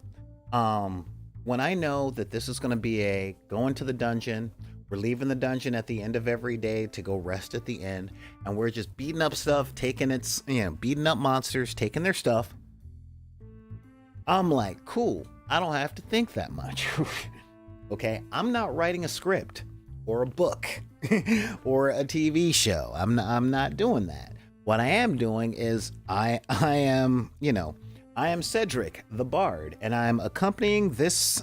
When I know that this is going to be a go into the dungeon, we're leaving the dungeon at the end of every day to go rest at the end, and we're just beating up stuff, beating up monsters, taking their stuff. I'm like, cool. I don't have to think that much. Okay, I'm not writing a script or a book or a TV show. I'm not doing that. What I am doing is I am Cedric the Bard, and I'm accompanying this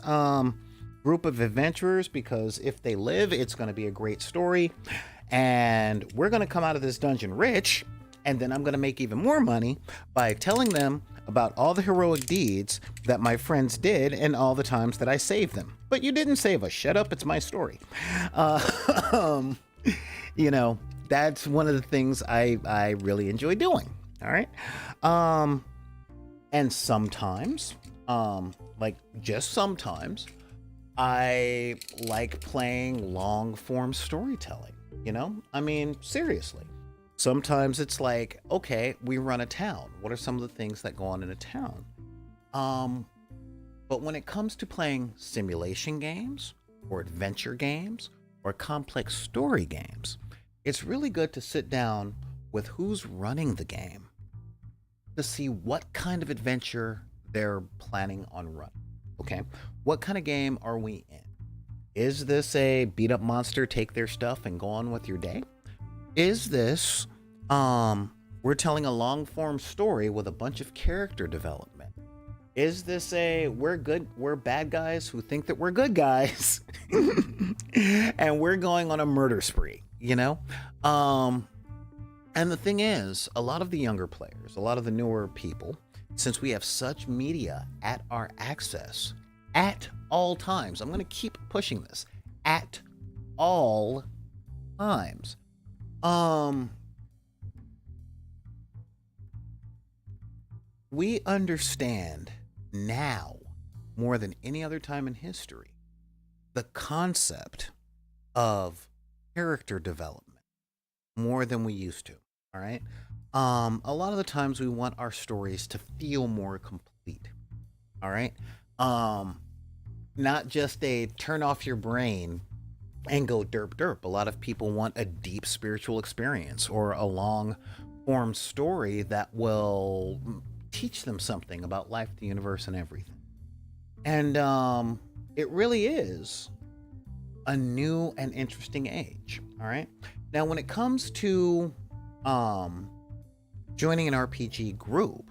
group of adventurers because if they live, it's going to be a great story, and we're going to come out of this dungeon rich, and then I'm going to make even more money by telling them about all the heroic deeds that my friends did and all the times that I saved them. But you didn't save us. Shut up. It's my story. You know, that's one of the things I really enjoy doing. All right. And sometimes, just sometimes, I like playing long form storytelling. I mean, seriously. Sometimes it's like, okay, we run a town. What are some of the things that go on in a town? But when it comes to playing simulation games or adventure games or complex story games, it's really good to sit down with who's running the game to see what kind of adventure they're planning on running. Okay, what kind of game are we in? Is this a beat up monster, take their stuff and go on with your day? Is this we're telling a long form story with a bunch of character development? Is this a we're bad guys who think that we're good guys and we're going on a murder spree, And the thing is, a lot of the younger players, a lot of the newer people, since we have such media at our access at all times, I'm going to keep pushing this, at all times. We understand now more than any other time in history the concept of character development more than we used to. All right. A lot of the times we want our stories to feel more complete. All right. Not just a turn off your brain and go derp derp. A lot of people want a deep spiritual experience or a long form story that will teach them something about life, the universe, and everything. And it really is a new and interesting age. All right. Now, when it comes to joining an RPG group,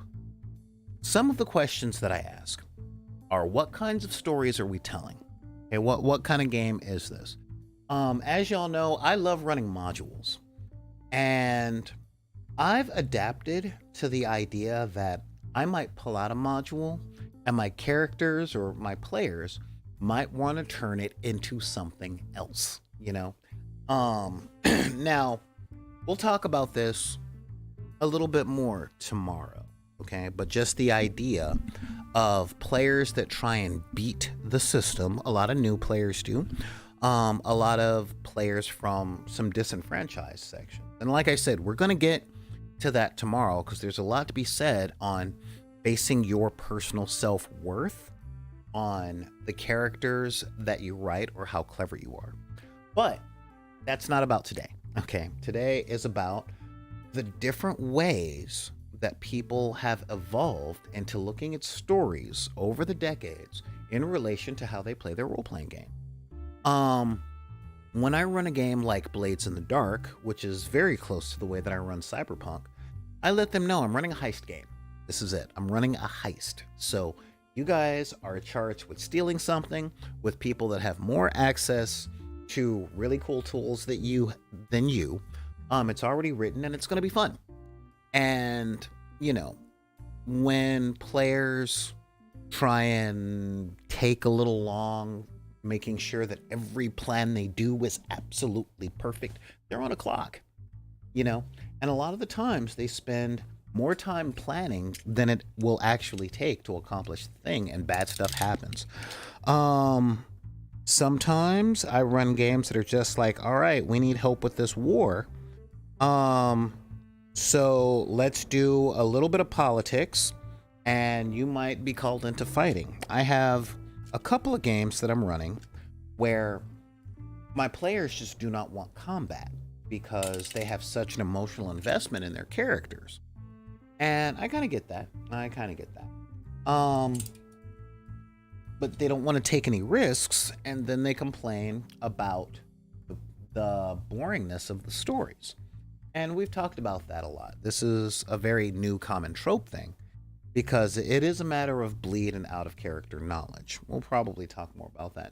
some of the questions that I ask are, what kinds of stories are we telling? Okay, what kind of game is this? As y'all know, I love running modules, and I've adapted to the idea that I might pull out a module and my characters or my players might want to turn it into something else, Now, we'll talk about this a little bit more tomorrow, okay? But just the idea of players that try and beat the system, a lot of new players do, a lot of players from some disenfranchised sections. And like I said, we're going to get to that tomorrow because there's a lot to be said on basing your personal self-worth on the characters that you write or how clever you are. But that's not about today. Okay, today is about the different ways that people have evolved into looking at stories over the decades in relation to how they play their role playing game. Um, when I run a game like Blades in the Dark, which is very close to the way that I run Cyberpunk, I let them know I'm running a heist game. This is it. I'm running a heist. So you guys are charged with stealing something with people that have more access to really cool tools than you. It's already written and it's going to be fun. And, you know, when players try and take a little long making sure that every plan they do is absolutely perfect, they're on a clock, you know? And a lot of the times they spend more time planning than it will actually take to accomplish the thing, and bad stuff happens. Sometimes I run games that are just like, all right, we need help with this war. So let's do a little bit of politics, and you might be called into fighting. I have a couple of games that I'm running where my players just do not want combat because they have such an emotional investment in their characters. And I kind of get that. But they don't want to take any risks, and then they complain about the boringness of the stories. And we've talked about that a lot. This is a very new common trope thing because it is a matter of bleed and out of character knowledge. We'll probably talk more about that.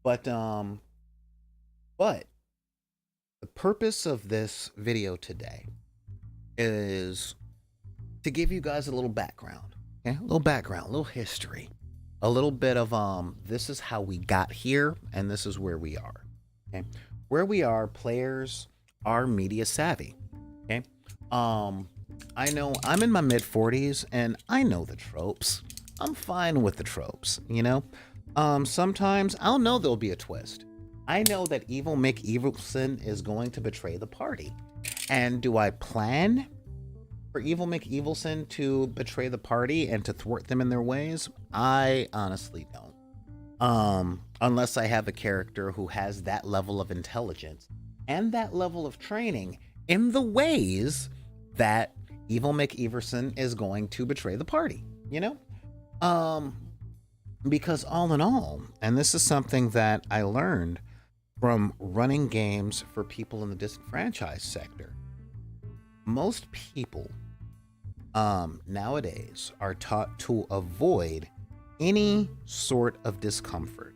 But the purpose of this video today is to give you guys a little background, okay? A little history, a little bit of this is how we got here and this is where we are. Okay? Where we are, players are media savvy. Okay? I know I'm in my mid 40s and I know the tropes. I'm fine with the tropes, you know? Sometimes I'll know there'll be a twist. I know that Evil Mick Evilson is going to betray the party. And do I plan for Evil Mick Evilson to betray the party and to thwart them in their ways? I honestly don't. Unless I have a character who has that level of intelligence and that level of training in the ways that Evil Mick Everson is going to betray the party, you know? Because all in all, and this is something that I learned from running games for people in the disenfranchised sector, most people nowadays are taught to avoid any sort of discomfort.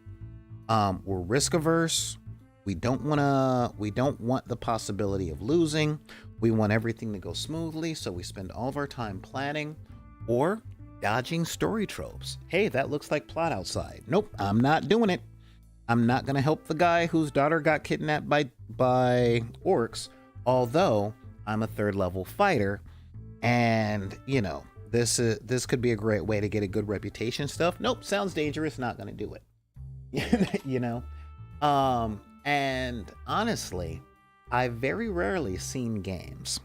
We're risk averse. We don't want the possibility of losing. We want everything to go smoothly, so we spend all of our time planning or dodging story tropes. Hey, that looks like plot outside. Nope, I'm not doing it. I'm not going to help the guy whose daughter got kidnapped by orcs, although I'm a third level fighter, and you know, this could be a great way to get a good reputation stuff. Nope, sounds dangerous, not going to do it. You know? And honestly, I've very rarely seen games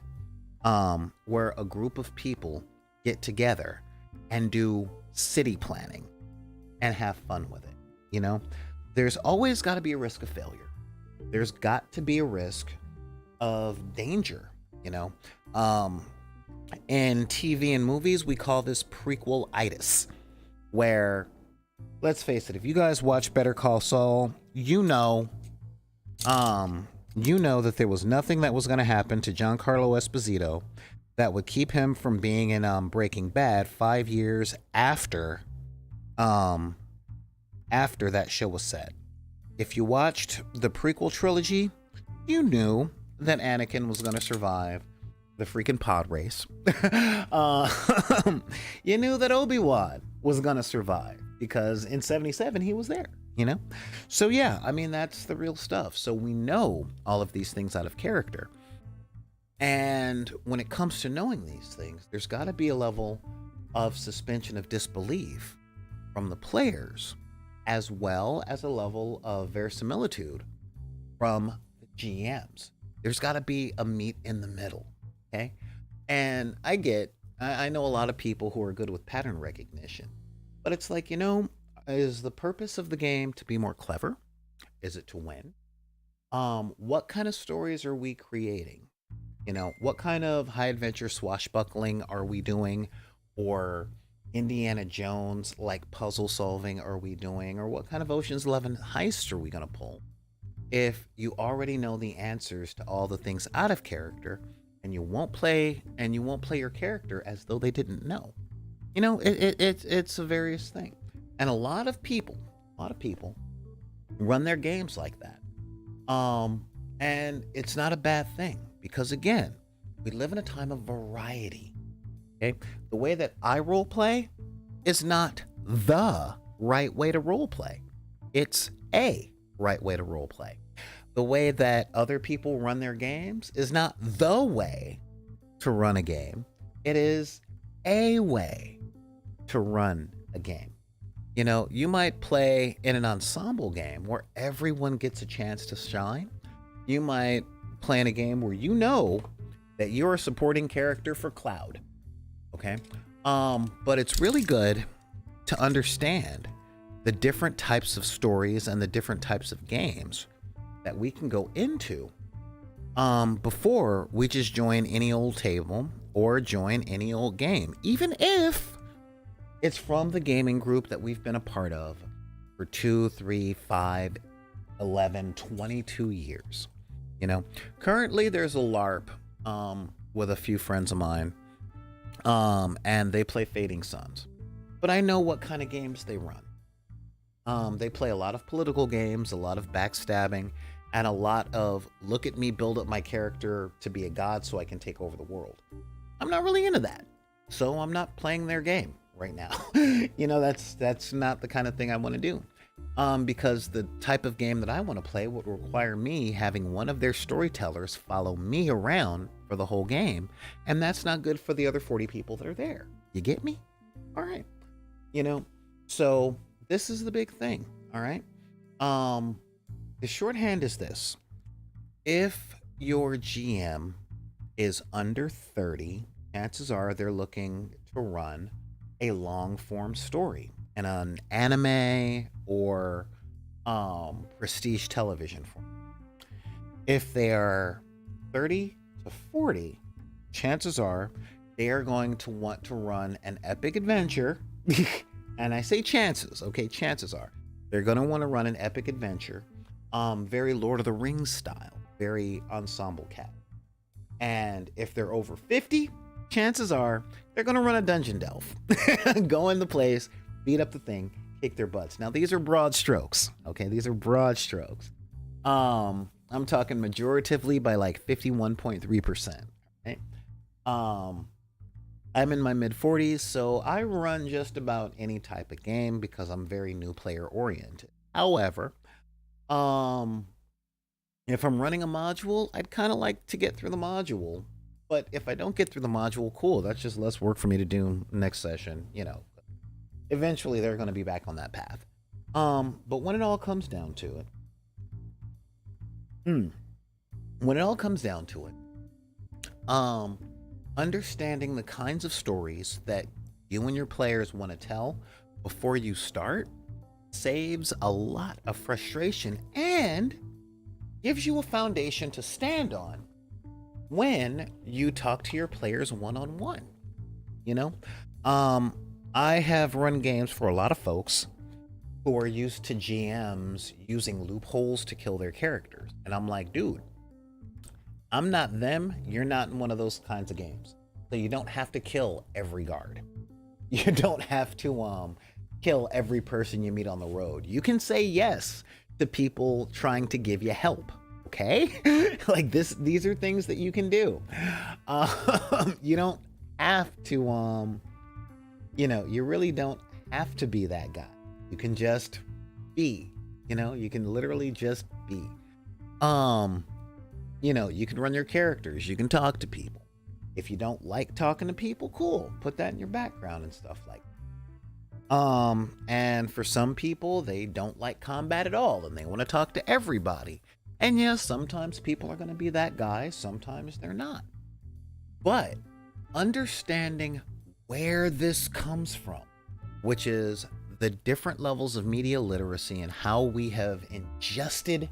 where a group of people get together and do city planning and have fun with it. You know, there's always got to be a risk of failure. There's got to be a risk of danger, you know. In TV and movies, we call this prequel-itis, where, let's face it, if you guys watch Better Call Saul, you know that there was nothing that was going to happen to Giancarlo Esposito that would keep him from being in Breaking Bad 5 years after that show was set. If you watched the prequel trilogy, you knew that Anakin was going to survive the freaking pod race. You knew that Obi-Wan was going to survive because in 77 he was there, you know? So yeah, I mean, that's the real stuff. So we know all of these things out of character. And when it comes to knowing these things, there's got to be a level of suspension of disbelief from the players, as well as a level of verisimilitude from the GMs. There's got to be a meet in the middle, okay? And I know a lot of people who are good with pattern recognition, but it's like, you know, is the purpose of the game to be more clever? Is it to win? What kind of stories are we creating? What kind of high adventure swashbuckling are we doing? Or Indiana Jones like puzzle solving are we doing? Or what kind of Ocean's 11 heist are we going to pull? If you already know the answers to all the things out of character, and you won't play your character as though they didn't know. It's a various thing. And a lot of people run their games like that. And it's not a bad thing because again, we live in a time of variety. Okay? The way that I role play is not the right way to role play. It's a right way to role play. The way that other people run their games is not the way to run a game. It is a way to run a game. You might play in an ensemble game where everyone gets a chance to shine. You might play in a game where you know that you're a supporting character for Cloud. Okay? But it's really good to understand the different types of stories and the different types of games that we can go into before we just join any old table or join any old game, even if it's from the gaming group that we've been a part of for 2, 3, 5, 11, 22 years. Currently there's a LARP with a few friends of mine, and they play Fading Suns. But I know what kind of games they run. They play a lot of political games, a lot of backstabbing, and a lot of look at me build up my character to be a god so I can take over the world. I'm not really into that, so I'm not playing their game right now. That's not the kind of thing I want to do. Because the type of game that I want to play would require me having one of their storytellers follow me around for the whole game, and that's not good for the other 40 people that are there. You get me? All right. So this is the big thing. All right. The shorthand is this: if your GM is under 30, chances are they're looking to run a long form story in an anime or prestige television form. If they are 30 to 40, chances are they are going to want to run an epic adventure. And I say chances, okay? Chances are they're going to want to run an epic adventure, very Lord of the Rings style, very ensemble cat. And if they're over 50, chances are they're going to run a dungeon delve, go in the place, beat up the thing, kick their butts. Now, these are broad strokes, okay? These are broad strokes. I'm talking majoritively by like 51.3%, right? I'm in my mid 40s, so I run just about any type of game because I'm very new player oriented. However, if I'm running a module, I'd kind of like to get through the module. But if I don't get through the module, cool. That's just less work for me to do next session. Eventually they're going to be back on that path. But when it all comes down to it, understanding the kinds of stories that you and your players want to tell before you start saves a lot of frustration and gives you a foundation to stand on when you talk to your players one-on-one. I have run games for a lot of folks who are used to GMs using loopholes to kill their characters. And I'm like, dude, I'm not them. You're not in one of those kinds of games. So you don't have to kill every guard. You don't have to kill every person you meet on the road. You can say yes to people trying to give you help. Okay? Like these are things that you can do. You don't have to, you really don't have to be that guy. You can just be, you can literally just be. You can run your characters. You can talk to people. If you don't like talking to people, cool. Put that in your background and stuff like that. And for some people, they don't like combat at all and they want to talk to everybody. And yes, sometimes people are going to be that guy. Sometimes they're not. But understanding where this comes from, which is the different levels of media literacy and how we have ingested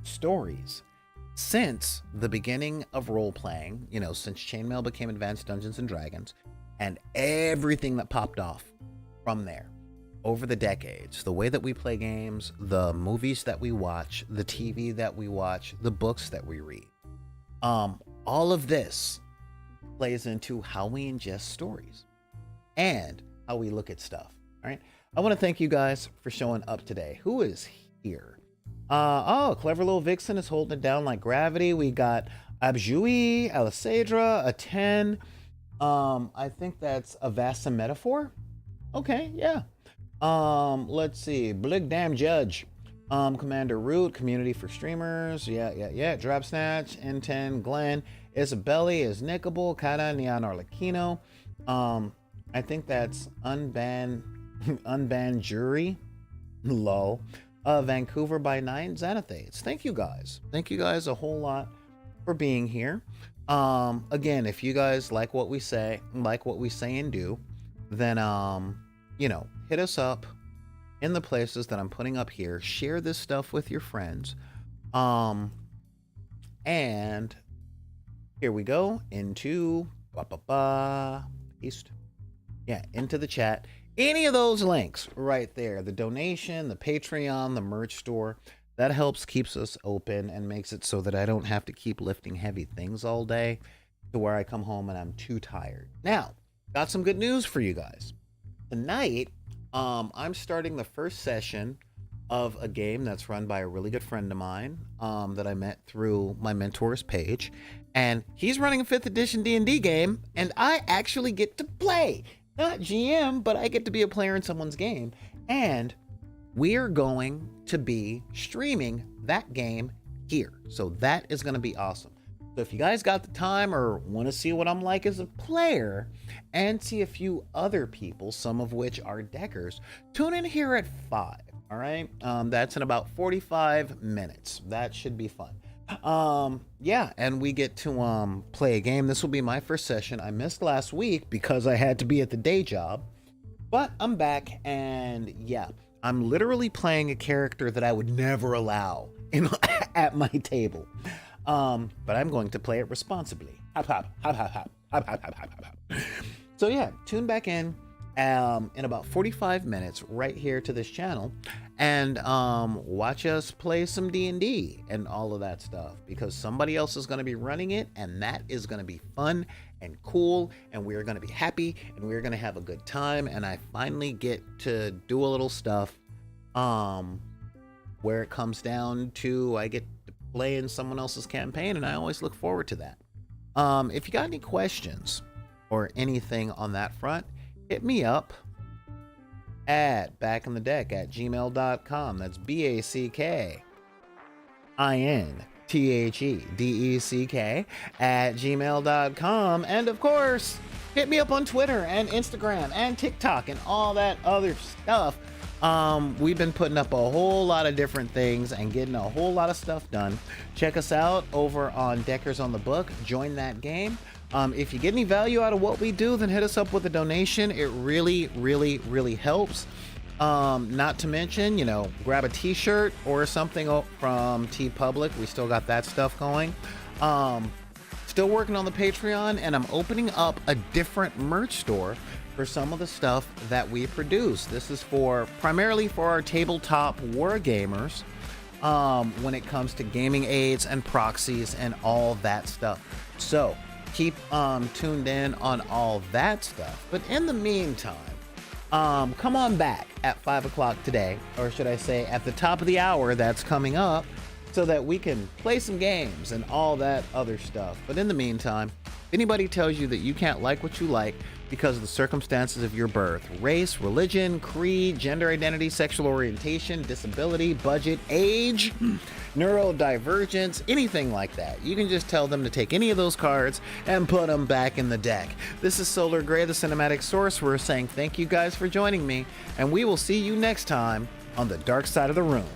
stories since the beginning of role playing, since Chainmail became Advanced Dungeons and Dragons, and everything that popped off from there over the decades. The way that we play games, the movies that we watch, the TV that we watch, the books that we read. All of this plays into how we ingest stories and how we look at stuff. All right. I want to thank you guys for showing up today. Who is here? Clever Little Vixen is holding it down like gravity. We got Abjui, Alisadra, a 10. I think that's a Vasa Metaphor. Okay, yeah. Let's see. Blig Damn Judge. Commander Root, Community for Streamers. Yeah. Drop Snatch, N10, Glenn. Isabelli is Nickable, Kata, Neon Arlecchino. I think that's Unbanned Jury. Lol. Vancouver by Night, Xanathates. Thank you guys a whole lot for being here. Again, if you guys like what we say and do, then hit us up in the places that I'm putting up here. Share this stuff with your friends. And here we go into into the chat. Any of those links right there, the donation, the Patreon, the merch store, that helps keeps us open and makes it so that I don't have to keep lifting heavy things all day to where I come home and I'm too tired. Now, got some good news for you guys. Tonight, I'm starting the first session of a game that's run by a really good friend of mine that I met through my mentor's page. And he's running a 5th edition D&D game, and I actually get to play. Not GM, but I get to be a player in someone's game. And we're going to be streaming that game here. So that is going to be awesome. So if you guys got the time or want to see what I'm like as a player and see a few other people, some of which are deckers, tune in here at 5. All right. That's in about 45 minutes. That should be fun. And we get to play a game. This will be my first session. I missed last week because I had to be at the day job, but I'm back, and I'm literally playing a character that I would never allow at my table. But I'm going to play it responsibly. So tune back in about 45 minutes right here to this channel, and watch us play some D&D and all of that stuff, because somebody else is going to be running it, and that is going to be fun and cool, and we're going to be happy, and we're going to have a good time. And I finally get to do a little stuff where it comes down to I get to play in someone else's campaign, and I always look forward to that. If you got any questions or anything on that front, hit me up at backinthedeck@gmail.com. That's BACKINTHEDECK@gmail.com. And of course, hit me up on Twitter and Instagram and TikTok and all that other stuff. We've been putting up a whole lot of different things and getting a whole lot of stuff done. Check us out over on Deckers on the Book. Join that game. If you get any value out of what we do, then hit us up with a donation. It really, really, really helps. Not to mention, grab a t-shirt or something from TeePublic. We still got that stuff going. Still working on the Patreon, and I'm opening up a different merch store for some of the stuff that we produce. This is primarily for our tabletop war gamers, when it comes to gaming aids and proxies and all that stuff. So keep tuned in on all that stuff. But in the meantime, come on back at 5 o'clock today, or should I say at the top of the hour that's coming up, so that we can play some games and all that other stuff. But in the meantime, if anybody tells you that you can't like what you like because of the circumstances of your birth, race, religion, creed, gender identity, sexual orientation, disability, budget, age, neurodivergence, anything like that, you can just tell them to take any of those cards and put them back in the deck. This is Solar Gray, the Cinematic Sorcerer, saying thank you guys for joining me, and we will see you next time on the Dark Side of the Room.